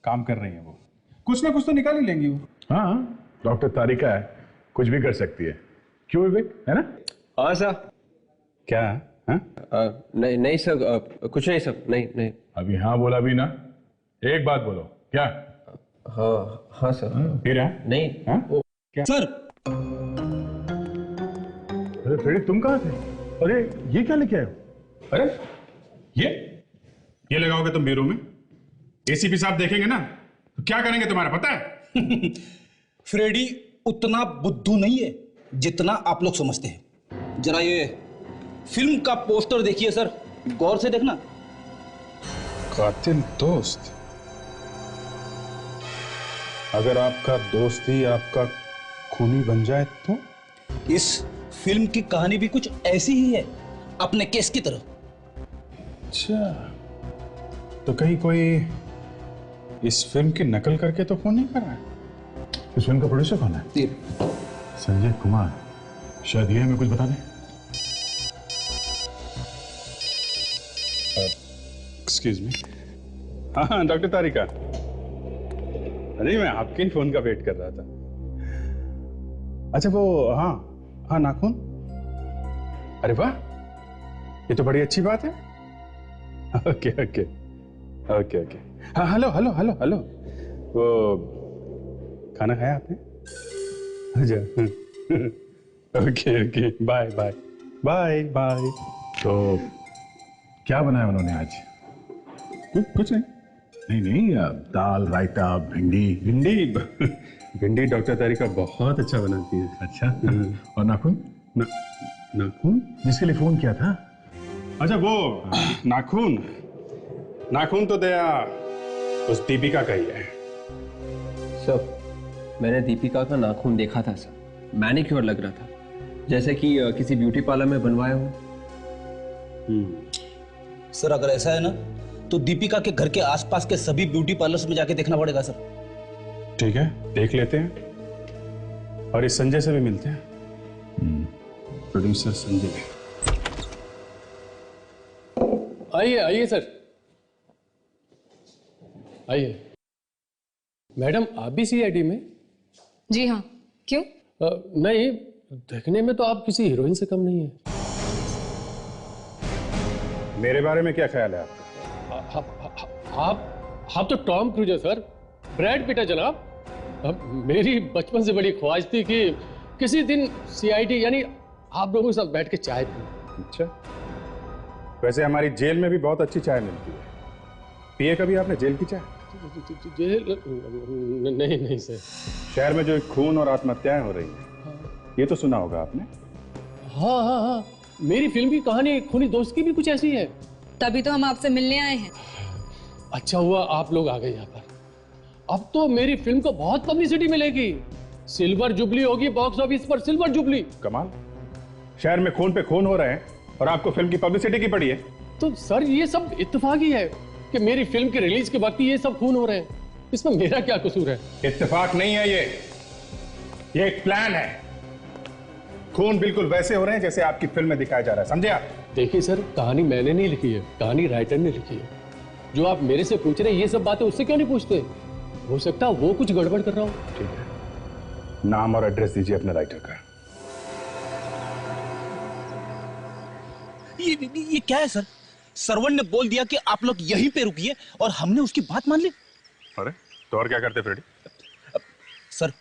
U: काम कर रही है वो। कुछ ना कुछ तो निकाल ही लेंगी वो।
E: हाँ, डॉक्टर तारिका है, कुछ भी कर सकती है। क्यों विवेक, है ना?
G: हाँ सर।
U: क्या?
G: नहीं नहीं सर, कुछ नहीं सर, नहीं नहीं।
E: अभी हाँ बोला भी ना, एक बात बोलो। क्या?
G: हाँ हाँ सर।
E: फिर है?
G: नहीं।
E: हाँ?
U: क्या?
P: सर।
E: अरे फ्रेडी तुम कहाँ थे? अरे ये क्या लेके आए हो?
U: अरे ये लगाओगे तुम ब्यूरो में? एसीपी साहब देखेंगे ना तो क्या करेंगे तुम्हारा पता है?
P: फ्रेडी उतना बुद्धू नहीं है जितना आप लोग समझते हैं। जरा ये फिल्म का पोस्टर देखिए सर, गौर से देखना।
U: कातिल दोस्त? अगर आपका दोस्त ही आपका खूनी बन जाए तो?
P: इस फिल्म की कहानी भी कुछ ऐसी ही है, अपने केस की तरह।
U: अच्छा, तो कहीं कोई इस फिल्म की नकल करके तो फोन नहीं कर रहा है?
E: इस फिल्म का प्रोड्यूसर कौन है? संजय कुमार। शायद ये हमें कुछ बता दें।
U: Excuse me. हाँ डॉक्टर तारिका। अरे मैं आपके ही फोन का वेट कर रहा था। अच्छा वो हाँ नाखून। अरे वाह, ये तो बड़ी अच्छी बात है। Okay okay okay okay. हाँ हेलो हेलो हेलो हेलो। वो खाना खाया आपने? अच्छा okay okay, bye bye bye bye.
E: तो क्या बनाया उन्होंने आज?
U: कुछ नहीं।
E: नहीं दाल, रायता, भिंडी।
U: भिंडी डॉक्टर तारिका बहुत अच्छा बनाती है।
E: अच्छा। और नाखून?
U: नाखून
E: जिसके लिए फोन किया था?
U: अच्छा वो नाखून तो दया उस दीपिका का ही है।
G: सर, मैंने दीपिका का नाखून देखा था सर, मैनिक्योर लग रहा था, जैसे कि किसी ब्यूटी पार्लर में बनवाया हो।
P: सर अगर ऐसा है ना तो दीपिका के घर के आसपास के सभी ब्यूटी पार्लर्स में जाके देखना पड़ेगा सर।
U: ठीक है, देख लेते हैं और इस संजय से भी मिलते हैं। प्रोड्यूसर संजय।
A: आइए आइए सर, आइए। मैडम आप भी सीआईडी में?
H: जी हाँ, क्यों?
A: नहीं, देखने में तो आप किसी हीरोइन से कम नहीं है।
U: मेरे बारे में क्या ख्याल है आपका?
A: आप तो टॉम क्रूज है सर, ब्रैड पिट है जनाब। मेरी बचपन से बड़ी ख्वाहिश थी कि किसी दिन सीआईडी यानी आप लोगों के साथ बैठ के चाय पीऊं।
U: अच्छा, वैसे हमारी जेल में भी बहुत अच्छी चाय मिलती है। पिए कभी आपने जेल की चाय?
A: जेल नहीं नहीं सर।
U: शहर में जो खून और आत्महत्याएं हो रही हैं, ये तो सुना होगा आपने।
A: हाँ हाँ हाँ, मेरी फिल्म की कहानी खूनी दोस्त की भी कुछ ऐसी है।
H: तभी तो हम आपसे मिलने आए हैं।
A: अच्छा हुआ आप लोग आ गए यहाँ पर। अब तो मेरी फिल्म को बहुत पब्लिसिटी मिलेगी, सिल्वर जुबली होगी बॉक्स ऑफिस पर, सिल्वर जुबली।
U: कमाल, शहर में खून पे खून हो रहे हैं और आपको फिल्म की पब्लिसिटी की पड़ी है।
A: तो सर ये सब इत्तेफाक ही है कि मेरी फिल्म के रिलीज के वक्त ये सब खून हो रहे हैं, इसमें मेरा क्या कसूर है?
U: इत्तेफाक नहीं है ये एक प्लान है। खून बिल्कुल वैसे हो रहे हैं जैसे आपकी फिल्म में दिखाया जा रहा है, समझे आप?
A: देखिए सर, कहानी मैंने नहीं लिखी है, कहानी राइटर ने लिखी है। जो आप मेरे से पूछ रहे हैं ये सब बातें उससे क्यों नहीं पूछते? हो सकता है वो कुछ गड़बड़ कर रहा हूं।
U: ठीक है, नाम और एड्रेस दीजिए अपने राइटर का।
P: ये क्या है सर? सर्वन ने बोल दिया कि आप लोग यहीं पे रुकिए और हमने उसकी बात मान ली।
U: अरे तो और क्या करते फ्रेडी?
P: सर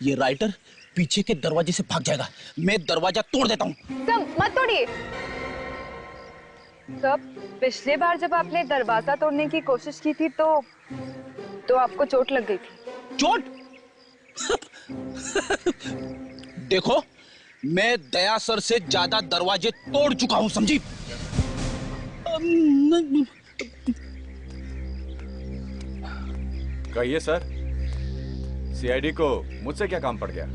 P: ये राइटर पीछे के दरवाजे से भाग जाएगा, मैं दरवाजा तोड़ देता हूँ।
H: सब मत तोड़िए। सब पिछले बार जब आपने दरवाजा तोड़ने की कोशिश की थी तो आपको चोट लग गई थी।
P: चोट? देखो मैं दया सर से ज्यादा दरवाजे तोड़ चुका हूं, समझी?
C: कहिए सर, सीआईडी को मुझसे क्या काम पड़ गया?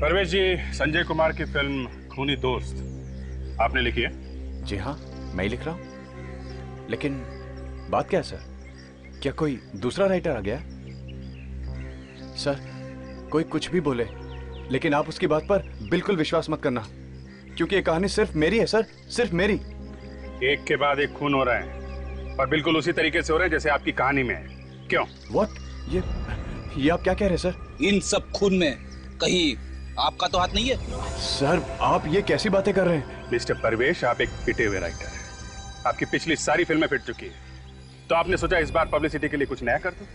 U: परवेश जी, संजय कुमार की फिल्म खूनी दोस्त आपने लिखी है?
C: जी हाँ, मैं ही लिख रहा हूं। लेकिन बात क्या है सर, क्या कोई दूसरा राइटर आ गया? सर कोई कुछ भी बोले, लेकिन आप उसकी बात पर बिल्कुल विश्वास मत करना, क्योंकि ये कहानी सिर्फ मेरी है सर, सिर्फ मेरी।
U: एक के बाद एक खून हो रहे हैं और बिल्कुल उसी तरीके से हो रहे हैं जैसे आपकी कहानी में है। क्यों?
C: व्हाट? ये आप क्या कह रहे हैं सर?
P: इन सब खून में कहीं आपका तो हाथ नहीं है?
C: सर आप ये कैसी बातें कर रहे हैं?
U: मिस्टर परवेश, आप एक पिटे हुए राइटर हैं। आपकी पिछली सारी फिल्में पिट चुकी है, तो आपने सोचा इस बार पब्लिसिटी के लिए कुछ नया कर दूं,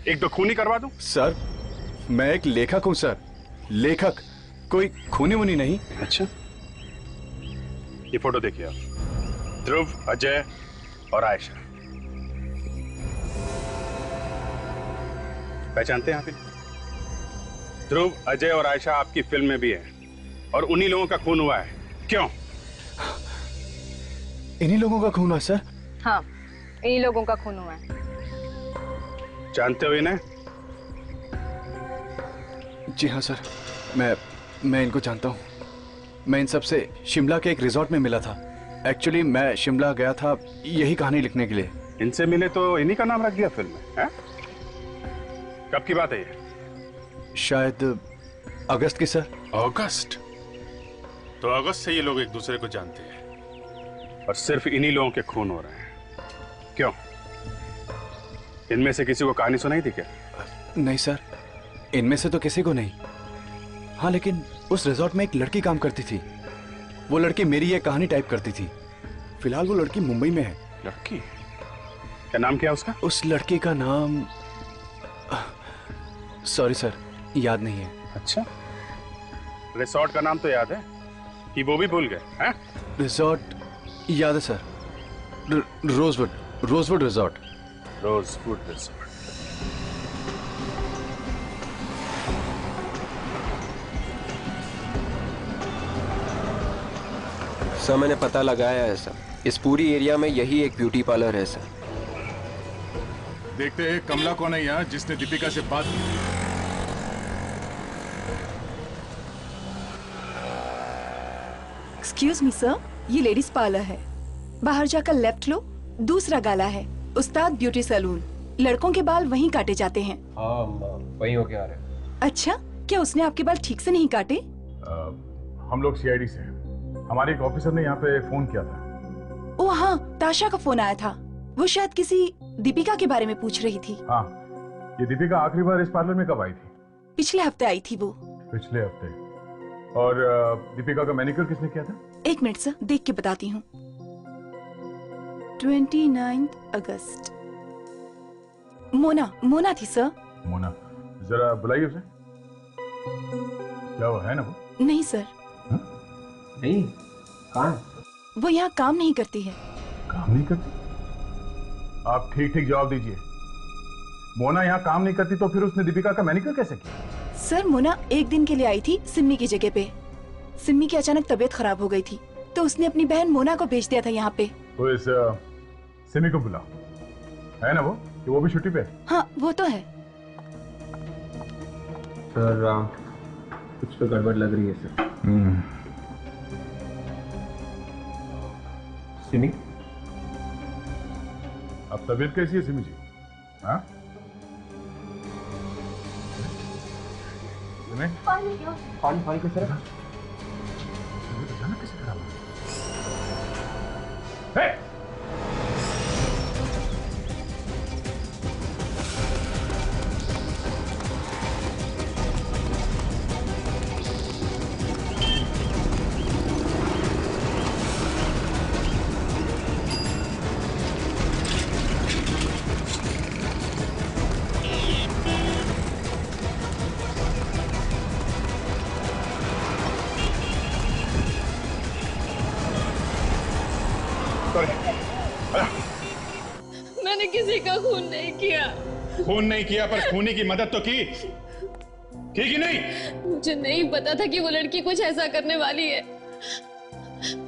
U: एक दो खूनी करवा दूं?
C: सर मैं एक लेखक हूं सर, लेखक, कोई खूनी वूनी नहीं।
U: अच्छा, ये फोटो देखिए आप, ध्रुव, अजय और आयशा, पहचानते हैं आप? ध्रुव, अजय और आयशा आपकी फिल्म में भी है और उन्हीं लोगों का खून हुआ है। क्यों?
C: इन्हीं लोगों का खून हुआ सर?
H: हाँ, इन्हीं लोगों का खून हुआ है।
U: जानते हो इन्हें?
C: जी हाँ सर, मैं इनको जानता हूँ। मैं इन सब से शिमला के एक रिजॉर्ट में मिला था। एक्चुअली मैं शिमला गया था यही कहानी लिखने के लिए।
U: इनसे मिले तो इन्हीं का नाम रख दिया फिल्म में, हैं? कब की बात है ये?
C: शायद अगस्त की सर।
U: अगस्त? तो अगस्त से ये लोग एक दूसरे को जानते हैं और सिर्फ इन्हीं लोगों के खून हो रहे हैं। क्यों? इनमें से किसी को कहानी सुनाई थी क्या?
C: नहीं सर, इनमें से तो किसी को नहीं। हाँ, लेकिन उस रिजॉर्ट में एक लड़की काम करती थी। वो लड़की मेरी ये कहानी टाइप करती थी। फिलहाल वो लड़की मुंबई में है।
U: लड़की? क्या नाम क्या है उसका?
C: उस लड़की का नाम सॉरी सर, याद नहीं है।
U: अच्छा, रिसोर्ट का नाम तो याद है कि वो भी भूल गए हैं?
C: रिजॉर्ट याद है sir, rosewood resort.
U: Rosewood resort.
G: Sir मैंने पता लगाया है सर, इस पूरी एरिया में यही एक ब्यूटी पार्लर है सर।
E: देखते हैं कमला कौन है यहाँ जिसने दीपिका से बात की।
I: एक्सक्यूज मी सर, ये लेडीज पार्लर है। बाहर जाकर लेफ्ट लो, दूसरा गाला है उस्ताद ब्यूटी सैलून। लड़कों के बाल वहीं काटे जाते हैं।
G: हाँ वहीं होके आ रहे हैं।
I: अच्छा, क्या उसने आपके बाल ठीक से नहीं काटे?
E: हम लोग सीआईडी से हैं। हमारे एक ऑफिसर ने यहाँ पे फोन किया था।
I: ओ हाँ, ताशा का फोन आया था। वो शायद किसी दीपिका के बारे में पूछ रही थी।
E: हाँ, ये दीपिका आखिरी बार इस पार्लर में कब आई थी?
I: पिछले हफ्ते आई थी वो।
E: पिछले हफ्ते। और दीपिका का मैनिक्योर किसने किया था?
I: एक मिनट सर, देख के बताती हूँ। 29 अगस्त। मोना थी सर।
E: मोना, जरा बुलाइए उसे। क्या वो है ना वो?
I: नहीं सर।
G: नहीं, कहाँ?
I: वो यहाँ काम नहीं करती है।
E: काम नहीं करती? आप ठीक ठीक जवाब दीजिए। मोना यहाँ काम नहीं करती तो फिर उसने दीपिका का मैनिक्योर कैसे किया?
I: सर, मोना एक दिन के लिए आई थी सिम्मी की जगह पे। सिम्मी की अचानक तबीयत खराब हो गई थी तो उसने अपनी बहन मोना को भेज दिया था यहाँ पे।
E: तो इस सिमी को बुलाओ, है ना वो कि वो भी छुट्टी पे?
I: हाँ वो तो है।
G: सर कुछ तो गड़बड़ लग रही है सर। सिमी,
E: अब तबीयत कैसी है सिमी जी? हाँ?
G: पानी कैसे रखा?
E: कैसे खराब?
L: मैंने किसी का खून नहीं किया।
U: खून नहीं किया पर खूनी की मदद तो की कि नहीं?
L: मुझे नहीं पता था कि वो लड़की कुछ ऐसा करने वाली है।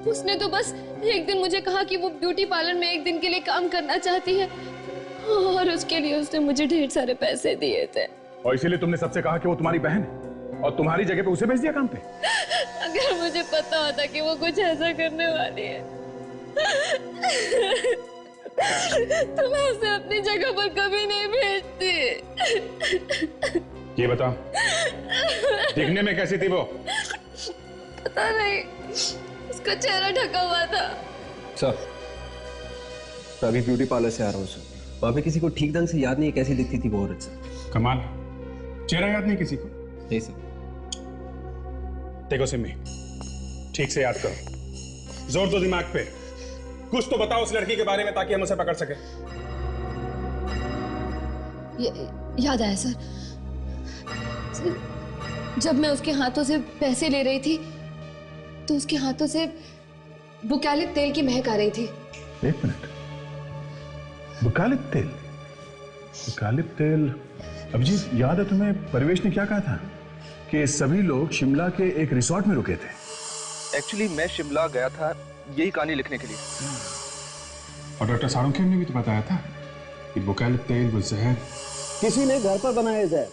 L: उसने तो बस एक दिन मुझे कहा कि वो ब्यूटी पार्लर में एक दिन के लिए काम करना चाहती है और उसके लिए उसने मुझे ढेर सारे पैसे दिए थे।
E: और इसीलिए तुमने सबसे कहा कि वो तुम्हारी बहन है और तुम्हारी जगह पे उसे भेज दिया काम पे?
L: अगर मुझे पता होता कि वो कुछ ऐसा करने वाली है तो मैं उसे अपनी जगह पर कभी नहीं भेजती।
U: ये बताओ, दिखने में कैसी थी वो?
L: पता नहीं, उसका चेहरा ढका हुआ था।
G: सर, अभी ब्यूटी पार्लर से आ रहा हूँ सर। वहाँ पे किसी को ठीक ढंग से याद नहीं कैसी दिखती थी वो औरत सर।
U: कमाल, चेहरा याद नहीं किसी को?
G: नहीं सर।
U: देखो सिम्मी, ठीक से याद करो, जोर दो दिमाग पे, कुछ तो बताओ उस लड़की के बारे में ताकि हम उसे पकड़ सके।
L: याद आया सर, जब मैं उसके हाथों से पैसे ले रही थी तो उसके हाथों से बुकालिक तेल की महक आ रही थी।
E: एक मिनट, बुकालिक तेल? बुकालिक तेल? अभिजीत, याद है तुम्हें परवेश ने क्या कहा था कि सभी लोग शिमला के एक रिसोर्ट में रुके थे?
P: एक्चुअली मैं शिमला गया था यही कहानी लिखने के लिए।
U: और डॉक्टर साळुंखे ने भी तो बताया था कि बुकालिक तेल वो जहर
Q: किसी ने घर पर बनाया जहर,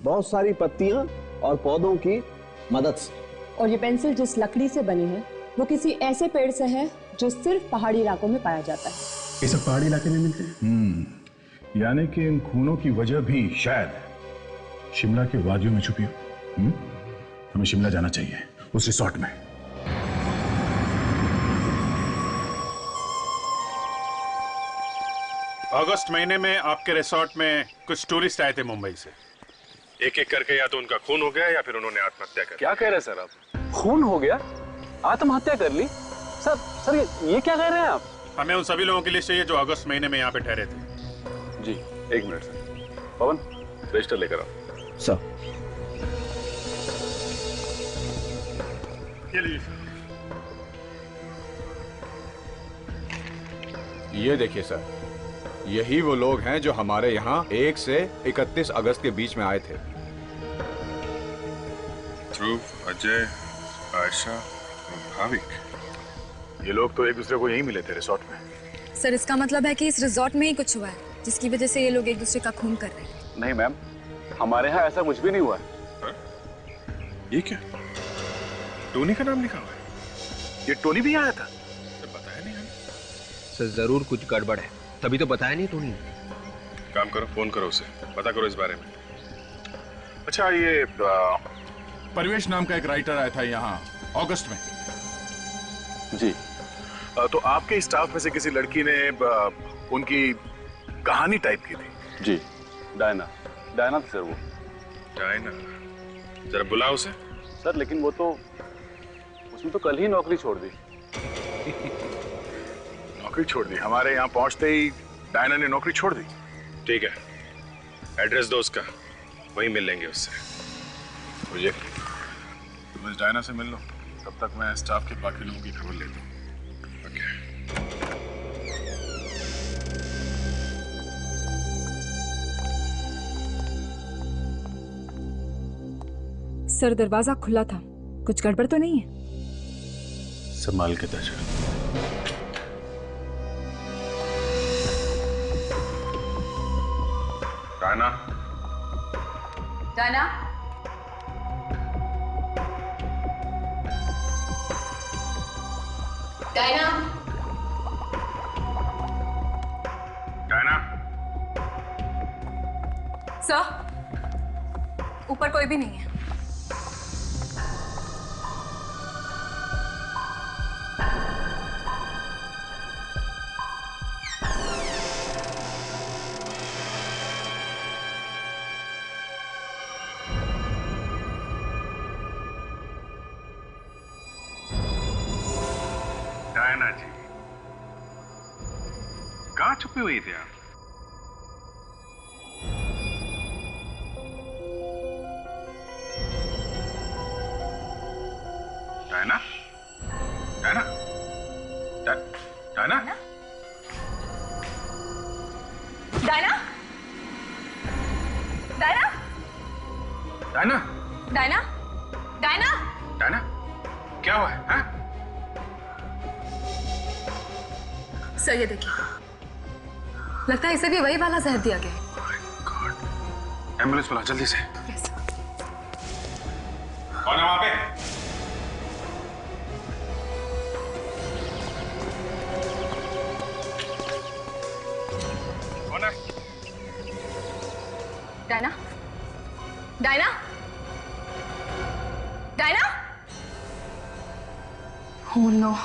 Q: बहुत सारी पत्तियां और पौधों की मदद से।
R: और ये पेंसिल जिस लकड़ी से बनी है वो किसी ऐसे पेड़ से है जो सिर्फ पहाड़ी इलाकों में पाया जाता है।
U: ये सब पहाड़ी इलाके में मिलते हैं।
E: यानी कि इन खूनों की वजह भी शायद शिमला के वादियों में छुपी हो। हमें शिमला जाना चाहिए, उस रिसोर्ट में।
U: अगस्त महीने में आपके रिसोर्ट में कुछ टूरिस्ट आए थे मुंबई से। एक एक करके या तो उनका खून हो गया या फिर उन्होंने आत्महत्या कर।
P: क्या कह रहे हैं सर आप? खून हो गया? आत्महत्या कर ली? सर ये क्या कह रहे हैं आप?
U: हमें उन सभी लोगों की लिस्ट चाहिए जो अगस्त महीने में यहाँ पे ठहरे थे।
E: जी, एक मिनट सर। पवन, रजिस्टर लेकर आओ।
G: सर।
U: ये लीजिए।
D: ये देखिए सर, यही वो लोग हैं जो हमारे यहाँ 1 से 31 अगस्त के बीच में आए थे।
E: ध्रुव, अजय, आयशा, भाविक, ये लोग तो एक दूसरे को यहीं मिले थे रिसोर्ट में।
H: सर, इसका मतलब है कि इस रिसोर्ट में ही कुछ हुआ है। जिसकी वजह से ये लोग एक दूसरे का खून कर रहे हैं।
F: नहीं मैम, हमारे यहाँ ऐसा कुछ भी नहीं हुआ है।
E: ये क्या? टोनी का नाम लिखा हुआ है? ये टोनी भी आया था? बताया नहीं हमें।
G: सर जरूर कुछ गड़बड़ है, तभी तो बताया नहीं टोनी।
E: काम करो, फोन करो उसे, पता करो इस बारे में। अच्छा, ये परिवेश नाम का एक राइटर आया था यहाँ अगस्त में।
F: जी।
E: तो आपके स्टाफ में से किसी लड़की ने उनकी कहानी टाइप की थी?
F: जी, डायना थी सर वो।
E: डायना? जरा बुलाओ उसे।
F: सर लेकिन वो तो, उसने तो कल ही नौकरी छोड़ दी।
E: नौकरी छोड़ दी? हमारे यहाँ पहुंचते ही डायना ने नौकरी छोड़ दी? ठीक है, एड्रेस दो उसका, वहीं मिल लेंगे उससे। मुझे तुम इस डायना से मिल लो, तब तक मैं स्टाफ के बाकी लोगों की खबर लेता हूँ।
H: सर दरवाजा खुला था, कुछ गड़बड़ तो नहीं है?
E: संभाल के ताजा। Diana?
I: Diana? Diana?
E: Diana?
H: Sir, ऊपर कोई भी नहीं है।
E: डायना जी, कहाँ छुपी हुई थी आप? Diana? Diana? Diana?
H: Diana? Diana?
E: Diana?
H: Diana? Diana?
E: Diana? क्या हुआ है? हाँ?
H: सर ये देखिए, लगता है इसे भी वही वाला जहर दिया गया है।
E: एम्बुलेंस बुला जल्दी से। कौन है वहां पे? कौन है?
H: Diana? Diana? Diana? Oh no,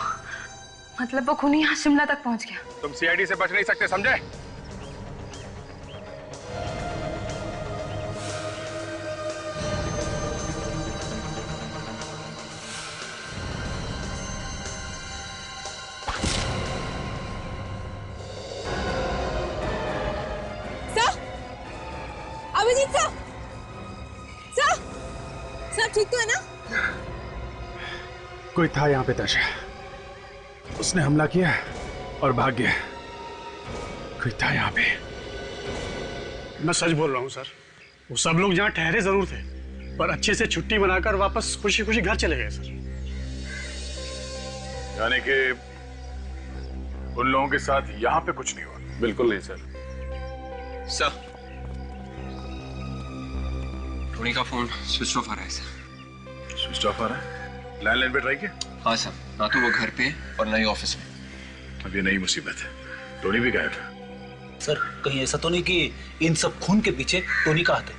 H: मतलब वो खूनी यहाँ शिमला तक पहुंच गया।
E: तुम सीआईडी से बच नहीं सकते, समझे?
J: अभिजीत सर, सर ठीक तो है ना?
U: कोई था यहाँ पे ताशा, उसने हमला किया और भाग गया। कोई था यहाँ पे।
M: मैं सच बोल रहा हूँ सर, वो सब लोग यहाँ ठहरे जरूर थे, पर अच्छे से छुट्टी मनाकर वापस खुशी खुशी घर चले गए सर।
E: यानी कि उन लोगों के साथ यहाँ पे कुछ नहीं हुआ?
F: बिल्कुल नहीं सर।
G: सर, टोनी का फोन स्विच ऑफ आ रहा है सर।
E: स्विच ऑफ आ रहा है? लैंडलाइन पे ट्राई किया?
G: हाँ सर, ना तो वो घर पे और ना ही ऑफिस में।
E: अब ये नई मुसीबत है, टोनी भी गायब है।
P: सर कहीं ऐसा तो नहीं कि इन सब खून के पीछे टोनी का हाथ है?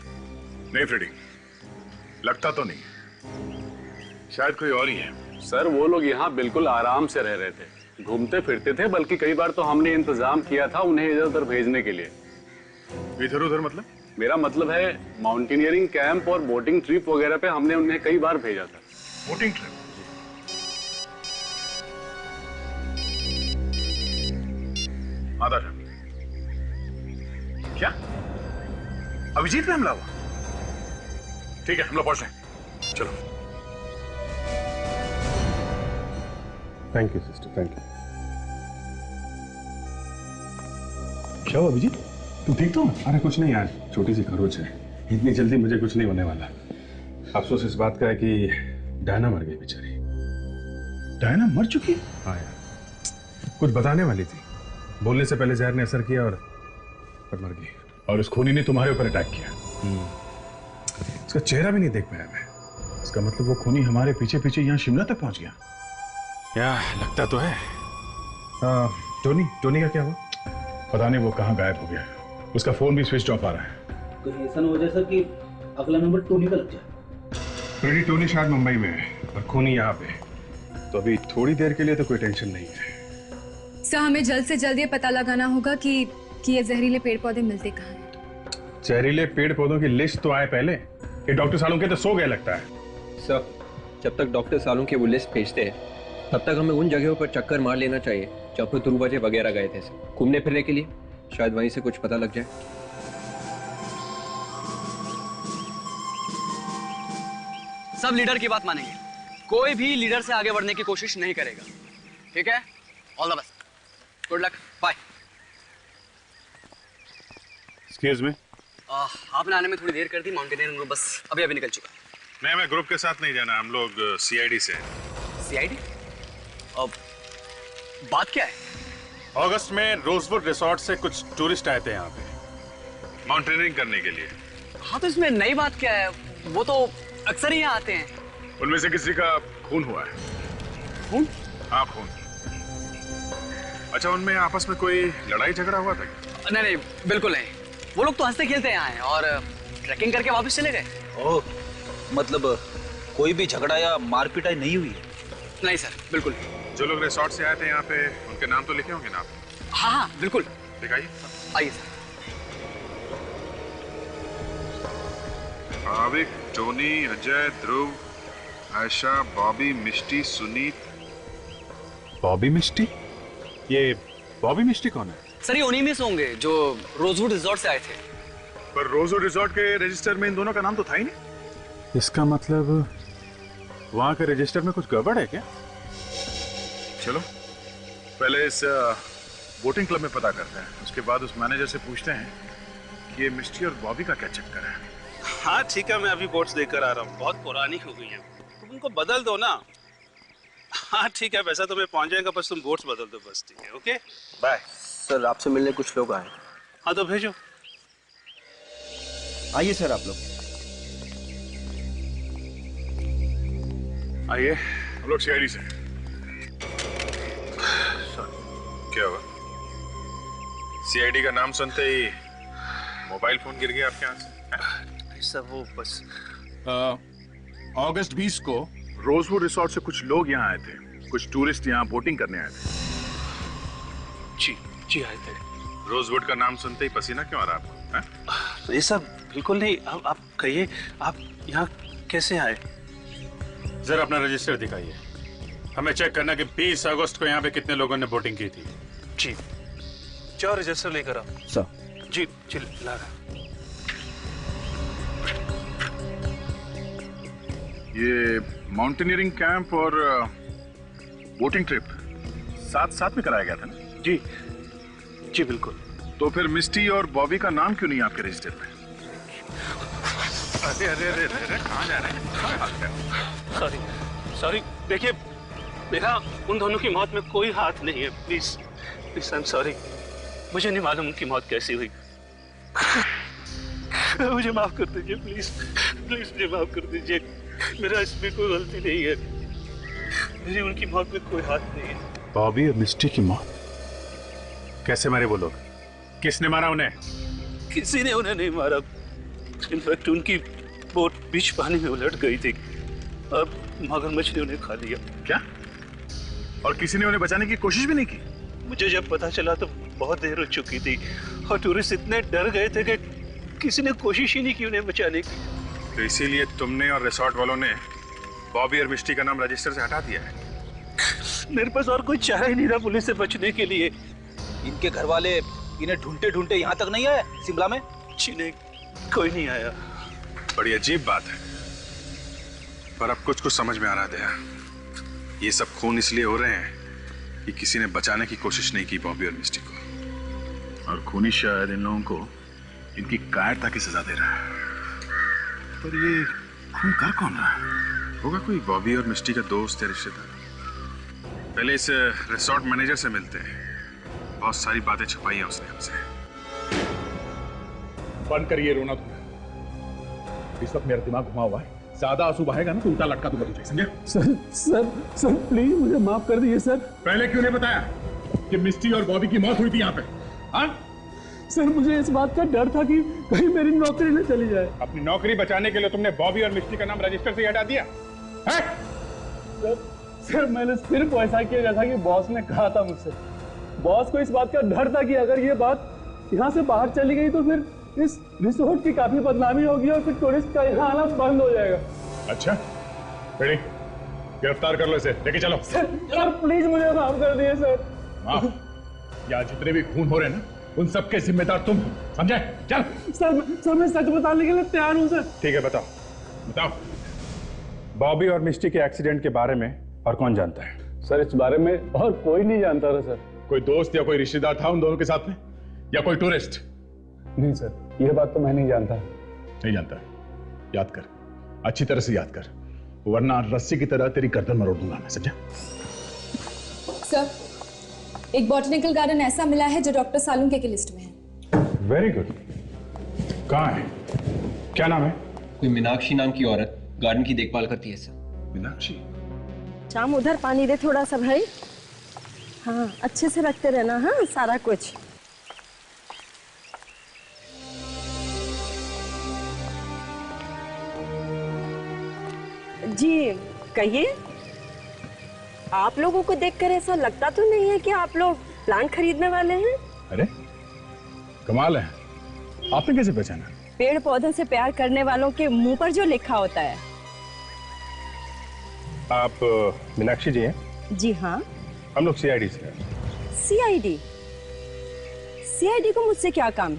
E: नहीं फ्रेडी, लगता तो नहीं, शायद कोई और ही है।
F: सर वो लोग यहाँ बिल्कुल आराम से रह रहे थे, घूमते फिरते थे, बल्कि कई बार तो हमने इंतजाम किया था उन्हें इधर उधर भेजने के लिए।
E: इधर उधर मतलब?
F: मेरा मतलब है माउंटेनियरिंग कैंप और बोटिंग ट्रिप वगैरह पे हमने उन्हें कई बार भेजा था।
E: Boating trip? आधा क्या अभिजीत पे हमला हुआ? ठीक है, हम लोग पहुंच रहे हैं, चलो।
U: Thank you sister, thank you. क्या हुआ अभिजीत, तू ठीक तो? अरे कुछ नहीं यार, छोटी सी खरोच है, इतनी जल्दी मुझे कुछ नहीं होने वाला। अफसोस इस बात का है कि डायना मर गई बेचारी। डायना मर चुकी? हाँ यार, कुछ बताने वाली थी, बोलने से पहले जहर ने असर किया और पर मर गई और उस खूनी ने तुम्हारे ऊपर अटैक किया। इसका चेहरा भी नहीं देख पाया मैं। इसका मतलब वो खूनी हमारे पीछे पीछे यहाँ शिमला तक पहुंच गया। या लगता तो है। टोनी का क्या हुआ? पता नहीं वो कहाँ गायब हो गया। उसका फोन भी स्विच ऑफ आ रहा है।
P: कहीं ऐसा ना हो जाए सर कि अगला नंबर टोनी का लग जाए।
U: टोनी शायद मुंबई में है और खूनी यहाँ पे। तो अभी थोड़ी देर के लिए तो कोई टेंशन नहीं है।
H: सर हमें जल्द से जल्द ये पता लगाना होगा कि ये जहरीले पेड़ पौधे मिलते कहाँ हैं।
U: जहरीले पेड़ पौधों की लिस्ट तो आए पहले। ये डॉक्टर सालुंके तो सो गए लगता है।
G: सर जब तक डॉक्टर सालुंके वो लिस्ट भेजते हैं तब तक हमें उन जगहों पर चक्कर मार लेना चाहिए जहाँ पर ध्रुव वगैरह गए थे घूमने फिरने के लिए। शायद वहीं से कुछ पता लग जाए।
O: सब लीडर की बात मानेंगे, कोई भी लीडर से आगे बढ़ने की कोशिश नहीं करेगा। ठीक है? All the best, good luck, bye.
U: Excuse me.
O: आपने आने में थोड़ी देर कर दी। माउंटेनियरिंग ग्रुप बस अभी निकल चुका।
U: नहीं, मैं ग्रुप के साथ नहीं जाना। हम लोग सीआईडी से।
O: सीआईडी? अब बात क्या है?
U: अगस्त में रोजवुड रिसोर्ट से कुछ टूरिस्ट आए थे यहाँ पे माउंटेनियरिंग करने के लिए।
O: हाँ तो इसमें नई बात क्या है? वो तो अक्सर ही यहाँ आते हैं।
U: उनमें से किसी का खून हुआ है।
O: खून?
U: हाँ खून। अच्छा, उनमें आपस में कोई लड़ाई झगड़ा हुआ था?
O: नहीं, बिल्कुल नहीं। वो लोग तो हंसते खेलते यहाँ आए और ट्रैकिंग करके वापस चले गए।
P: ओह, मतलब कोई भी झगड़ा या मारपीटाई नहीं हुई है?
O: नहीं सर, बिल्कुल।
U: जो लोग रिसोर्ट से आए थे यहाँ पे उनके नाम तो लिखे होंगे ना आप?
O: हाँ, बिल्कुल।
U: दिखाइए।
O: आइए सर।
U: भाविक, टोनी, अजय, ध्रुव, आयशा, बॉबी, मिष्टी, सुनीत। बॉबी मिष्टी? ये बॉबी मिष्टी कौन है?
O: सर ये उन्हीं में से होंगे जो रोजवुड रिजॉर्ट से आए थे।
U: पर रोजवुड रिजॉर्ट के रजिस्टर में इन दोनों का नाम तो था ही नहीं। इसका मतलब वहां के रजिस्टर में कुछ गड़बड़ है क्या? चलो पहले इस बोटिंग क्लब में पता करते हैं, उसके बाद उस मैनेजर से पूछते हैं कि ये मिष्टी और बॉबी का क्या चक्कर है।
F: हाँ ठीक है, मैं अभी बोट्स देकर आ रहा हूँ। बहुत पुरानी हो गई है, तुम उनको बदल दो ना। हाँ ठीक है, वैसा तो मैं पहुंच जाएगा, बस तुम बोट्स बदल दो बस। ठीक है, ओके बाय।
P: सर आपसे मिलने कुछ लोग आए।
F: हाँ तो भेजो।
P: आइए सर आप लोग।
U: आइए, हम लोग सीआईडी से। क्या हुआ? सीआईडी का नाम सुनते ही मोबाइल फोन गिर गया आपके हाथ से?
F: सर वो बस
U: अगस्त 20 को रोजवुड रिसोर्ट से कुछ लोग यहाँ आए थे। कुछ टूरिस्ट यहाँ बोटिंग करने आए थे।
F: जी आए थे।
U: रोजवुड का नाम सुनते ही पसीना क्यों आ रहा आपको?
F: ये सब बिल्कुल नहीं। आप कहिए, आप यहाँ कैसे आए?
U: जरा अपना रजिस्टर दिखाइए, हमें चेक करना कि 20 अगस्त को यहाँ पे कितने लोगों ने बोटिंग की थी।
F: जी, जाओ रजिस्टर लेकर आओ।
P: सर।
F: जी ला रहा।
U: ये माउंटेनियरिंग कैंप और बोटिंग ट्रिप साथ में कराया गया था ना?
F: जी बिल्कुल।
U: तो फिर मिस्टी और बॉबी का नाम क्यों नहीं आपके रजिस्टर में? अरे अरे अरे अरे, कहाँ जा रहे हैं?
F: सॉरी, देखिए मेरा उन दोनों की मौत में कोई हाथ नहीं है। Please I am sorry. मुझे नहीं मालूम उनकी मौत कैसी हुई। मुझे माफ कर दीजिए प्लीज मुझे माफ कर दीजिए। मेरा इसमें कोई गलती नहीं है। मेरी उनकी मौत में कोई हाथ नहीं है।
U: बॉबी और मिस्टी की मौत कैसे मारे वो लोग? किसने मारा उन्हें?
F: किसी ने उन्हें नहीं मारा। इनफैक्ट उनकी बोट बीच पानी में उलट गई थी। अब मगरमच्छ ने उन्हें खा लिया।
U: क्या? और किसी ने उन्हें बचाने की कोशिश भी नहीं की?
F: मुझे जब पता चला तो बहुत देर हो चुकी थी और टूरिस्ट इतने डर गए थे कि किसी ने कोशिश ही नहीं की उन्हें बचाने की।
U: तो इसीलिए तुमने और रिसोर्ट वालों ने बॉबी और मिस्टी का नाम रजिस्टर से हटा दिया है?
F: मेरे पास और कोई चारा ही नहीं था पुलिस से बचने के लिए।
P: इनके घर वाले इन्हें ढूंढते ढूंढते यहाँ तक नहीं आए शिमला में?
F: जी नहीं, कोई नहीं आया।
U: बड़ी अजीब बात है, पर अब कुछ समझ में आ रहा है दया। ये सब खून इसलिए हो रहे हैं कि किसी ने बचाने की कोशिश नहीं की बॉबी और मिस्टी को, और खूनी शायद इन लोगों को इनकी कायरता की सजा दे रहा है। पर ये खून कर कौन रहा है? होगा कोई बॉबी और मिस्टी का दोस्त या रिश्तेदार। पहले इस रिसोर्ट मैनेजर से मिलते हैं, बहुत सारी बातें छुपाई हैं उसने हमसे। बंद करिए रोना तुम। इस वक्त मेरा दिमाग घुमा हुआ है, ज्यादा आंसू बहेगा ना तो उल्टा लटका दूंगा तुझे, समझे?
A: सर प्लीज मुझे माफ कर दीजिए सर।
U: पहले क्यों नहीं बताया कि मिस्टी और बॉबी की मौत हुई थी यहाँ पे? हाँ
A: सर मुझे इस बात का डर था कि कहीं मेरी नौकरी न चली जाए।
U: अपनी नौकरी बचाने के लिए तुमने बॉबी और मिस्टी का नाम रजिस्टर से हटा दिया है?
A: सर मैंने सिर्फ ऐसा किया जैसा कि बॉस ने कहा था मुझसे। बॉस को इस बात का डर था कि अगर ये बात यहाँ से बाहर चली गई तो फिर इस रिसोर्ट की काफी बदनामी होगी और फिर टूरिस्ट का यहाँ आना बंद हो जाएगा।
U: अच्छा बेटी, गिरफ्तार कर लो इसे, लेके चलो।
A: सर प्लीज मुझे माफ कर दिए सर।
U: माफ? यहाँ जितने भी खून हो रहे हैं ना उन सबके जिम्मेदार तुम हो, समझे? चल।
A: सर मैं सच बताने के लिए तैयार हूँ सर।
U: ठीक है, बताओ बॉबी और मिस्टी के एक्सीडेंट के बारे में और कौन जानता है?
A: सर इस बारे में और कोई नहीं जानता था सर।
U: कोई दोस्त या कोई रिश्तेदार था उन दोनों के साथ में, या कोई टूरिस्ट?
A: नहीं सर, यह बात तो मैं नहीं जानता।
U: नहीं जानता? याद कर, अच्छी तरह से याद कर, वरना रस्सी की तरह तेरी गर्दन मरोड़ दूंगा मैं, समझा?
H: सर एक बॉटनिकल गार्डन ऐसा मिला है जो डॉक्टर सालुंके की लिस्ट में है।
U: Very good. कहाँ है? क्या नाम है?
G: कोई मीनाक्षी नाम की औरत गार्डन की देखभाल करती है सर।
U: मीनाक्षी?
J: शाम उधर पानी दे थोड़ा सा भाई। हाँ अच्छे से रखते रहना, हाँ सारा कुछ। जी कहिए। आप लोगों को देखकर ऐसा लगता तो नहीं है कि आप लोग प्लांट खरीदने वाले हैं?
U: अरे कमाल है, आपने कैसे पहचाना?
J: पेड़ पौधों से प्यार करने वालों के मुंह पर जो लिखा होता है।
U: आप मीनाक्षी जी हैं?
J: जी हाँ।
U: हम लोग सीआईडी से हैं।
J: सीआईडी? सीआईडी को मुझसे क्या काम है?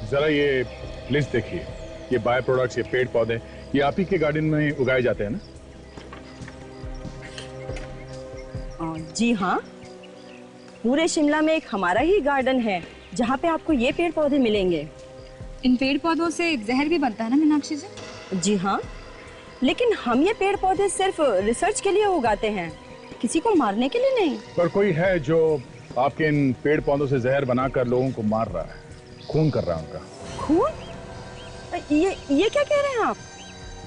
U: जरा ये लिस्ट देखिए, ये बाय प्रोडक्ट्स, ये पेड़ पौधे, ये आप ही के गार्डन में उगाए जाते हैं ना?
J: जी हाँ, पूरे शिमला में एक हमारा ही गार्डन है जहाँ पे आपको ये पेड़ पौधे मिलेंगे।
H: इन पेड़ पौधों से जहर भी बनता है ना मीनाक्षी जी?
J: जी हाँ, लेकिन हम ये पेड़ पौधे सिर्फ रिसर्च के लिए उगाते हैं, किसी को मारने के लिए नहीं।
U: पर कोई है जो आपके इन पेड़ पौधों से जहर बनाकर लोगों को मार रहा है, खून कर रहा है उनका।
J: खून? ये क्या कह रहे हैं आप?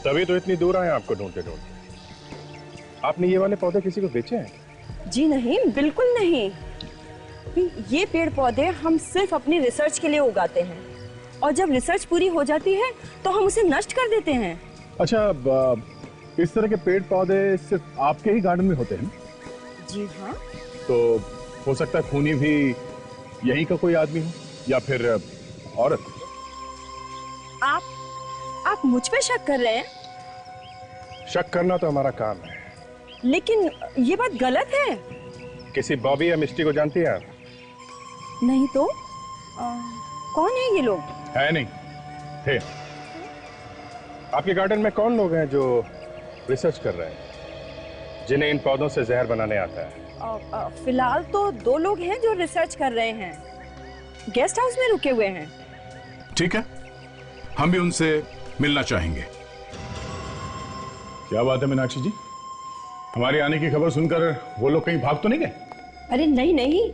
U: तभी तो इतनी दूर आए आपको ढूंढते ढूंढते। आपने ये वाले पौधे किसी को बेचे हैं?
J: जी नहीं, बिल्कुल नहीं। ये पेड़ पौधे हम सिर्फ अपनी रिसर्च के लिए उगाते हैं और जब रिसर्च पूरी हो जाती है तो हम उसे नष्ट कर देते हैं।
U: अच्छा, इस तरह के पेड़ पौधे सिर्फ आपके ही गार्डन में होते हैं?
J: जी हाँ।
U: तो हो सकता है खूनी भी यहीं का कोई आदमी हो या फिर औरत।
J: आप मुझ पे शक कर रहे हैं?
U: शक करना तो हमारा काम है।
J: लेकिन ये बात गलत है।
U: किसी बॉबी या मिस्टी को जानती हैं आप?
J: नहीं तो कौन है ये लोग?
U: है नहीं थे। आपके गार्डन में कौन लोग हैं जो रिसर्च कर रहे हैं, जिन्हें इन पौधों से जहर बनाने आता है?
J: फिलहाल तो 2 लोग हैं जो रिसर्च कर रहे हैं, गेस्ट हाउस में रुके हुए हैं।
U: ठीक है, हम भी उनसे मिलना चाहेंगे। क्या बात है मीनाक्षी जी, हमारे आने की खबर सुनकर वो लोग कहीं भाग तो नहीं गए?
J: अरे नहीं,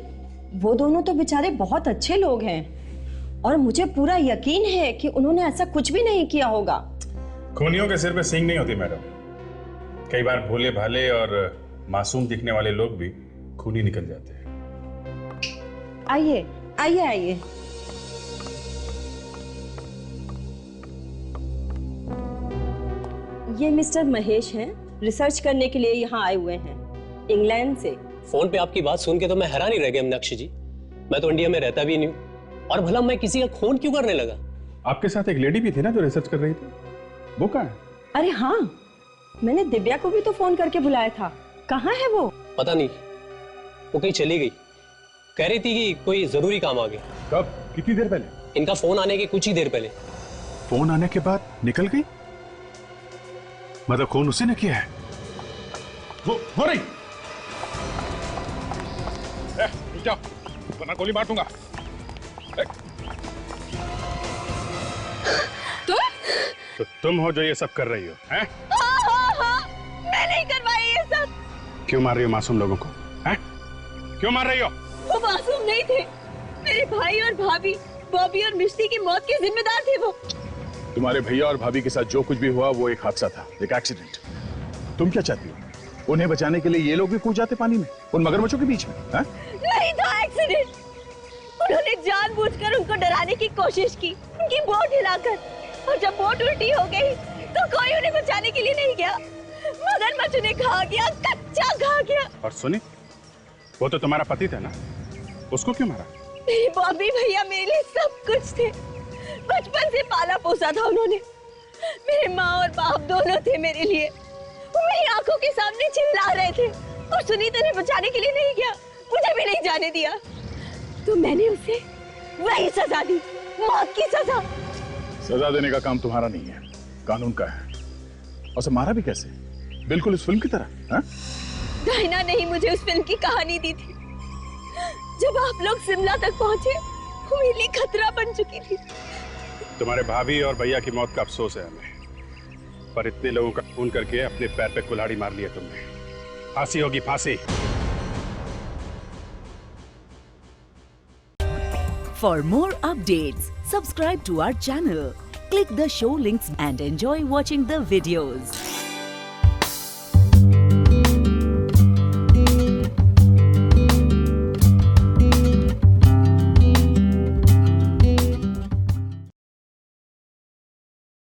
J: वो दोनों तो बेचारे बहुत अच्छे लोग हैं और मुझे पूरा यकीन है कि उन्होंने ऐसा कुछ भी नहीं किया होगा।
U: खूनियों के सिर पे सींग नहीं होती मैडम। कई बार भोले भाले और मासूम दिखने वाले लोग भी खूनी निकल जाते हैं।
J: आइए आइए आइए। ये मिस्टर महेश हैं, रिसर्च करने के लिए यहाँ आए हुए हैं इंग्लैंड से।
N: फोन पे आपकी बात सुन के तो मैं हैरान ही रह गया मीनाक्षी जी। मैं तो इंडिया में रहता भी नहीं हूँ और भला मैं किसी का खून क्यों करने लगा?
U: आपके साथ एक लेडी भी थी ना जो रिसर्च कर रही थी, वो कहाँ है?
J: अरे हाँ, मैंने दिव्या को भी तो फोन करके बुलाया था। कहाँ है वो?
N: पता नहीं, वो कहीं चली गई। कह रही थी कि कोई जरूरी काम आ गया।
U: कब? कितनी देर पहले?
N: इनका फोन आने के कुछ ही देर पहले।
U: फोन आने के बाद निकल गई? मतलब खून उसी ने किया है? वो नहीं, जाओ वरना गोली मार दूंगा। तो तुम हो जो ये सब कर रही हो, हैं?
J: हाँ, मैं नहीं करवाई ये सब।
U: क्यों मार रही हो मासूम लोगों को, हैं? क्यों मार रही हो?
J: वो मासूम नहीं थे, मेरे भाई और भाभी बॉबी और मिश्री की मौत के जिम्मेदार थे वो।
U: तुम्हारे भैया और भाभी के साथ जो कुछ भी हुआ वो एक हादसा था, एक एक्सीडेंट। तुम क्या चाहती हो? उन्हें बचाने के लिए ये लोग भी कूद जाते पानी में, उन मगरमच्छों के बीच में? हा?
J: नहीं था एक्सीडेंट। उन्होंने जानबूझकर उनको डराने की कोशिश की, उनकी बोट हिलाकर, और जब बोट उल्टी हो गई तो कोई उन्हें बचाने के लिए नहीं गया। मगरमच्छ उन्हें खा गया, कच्चा खा गया।
U: और सुनी, वो तो तुम्हारा पति था ना, उसको क्यों मारा?
J: मेरे बॉबी भैया मेरे लिए सब कुछ थे। बचपन से पाला पोसा था उन्होंने। मेरे माँ और बाप दोनों थे मेरे लिए। वो मेरी आंखों के सामने चिल्ला रहे थे और सुनीता ने बचाने के लिए नहीं गया, मुझे भी नहीं जाने दिया। तो मैंने उसे वही सजा दी, मौत की सजा।
U: सजा देने का काम तुम्हारा नहीं है, कानून का है। और सब मारा भी कैसे? बिल्कुल इस फिल्म की तरह। हा?
J: डायना ने ही मुझे उस फिल्म की कहानी दी थी। जब आप लोग शिमला तक पहुंचे, वो मेरे लिए खतरा बन चुकी थी।
U: तुम्हारे भाभी और भैया की मौत का अफसोस है हमें, पर इतने लोगों का खून करके अपने पैर पे कुल्हाड़ी मार लिया तुमने। फांसी होगी, फांसी।
S: For more updates, subscribe to our channel, click the show links and enjoy watching the videos.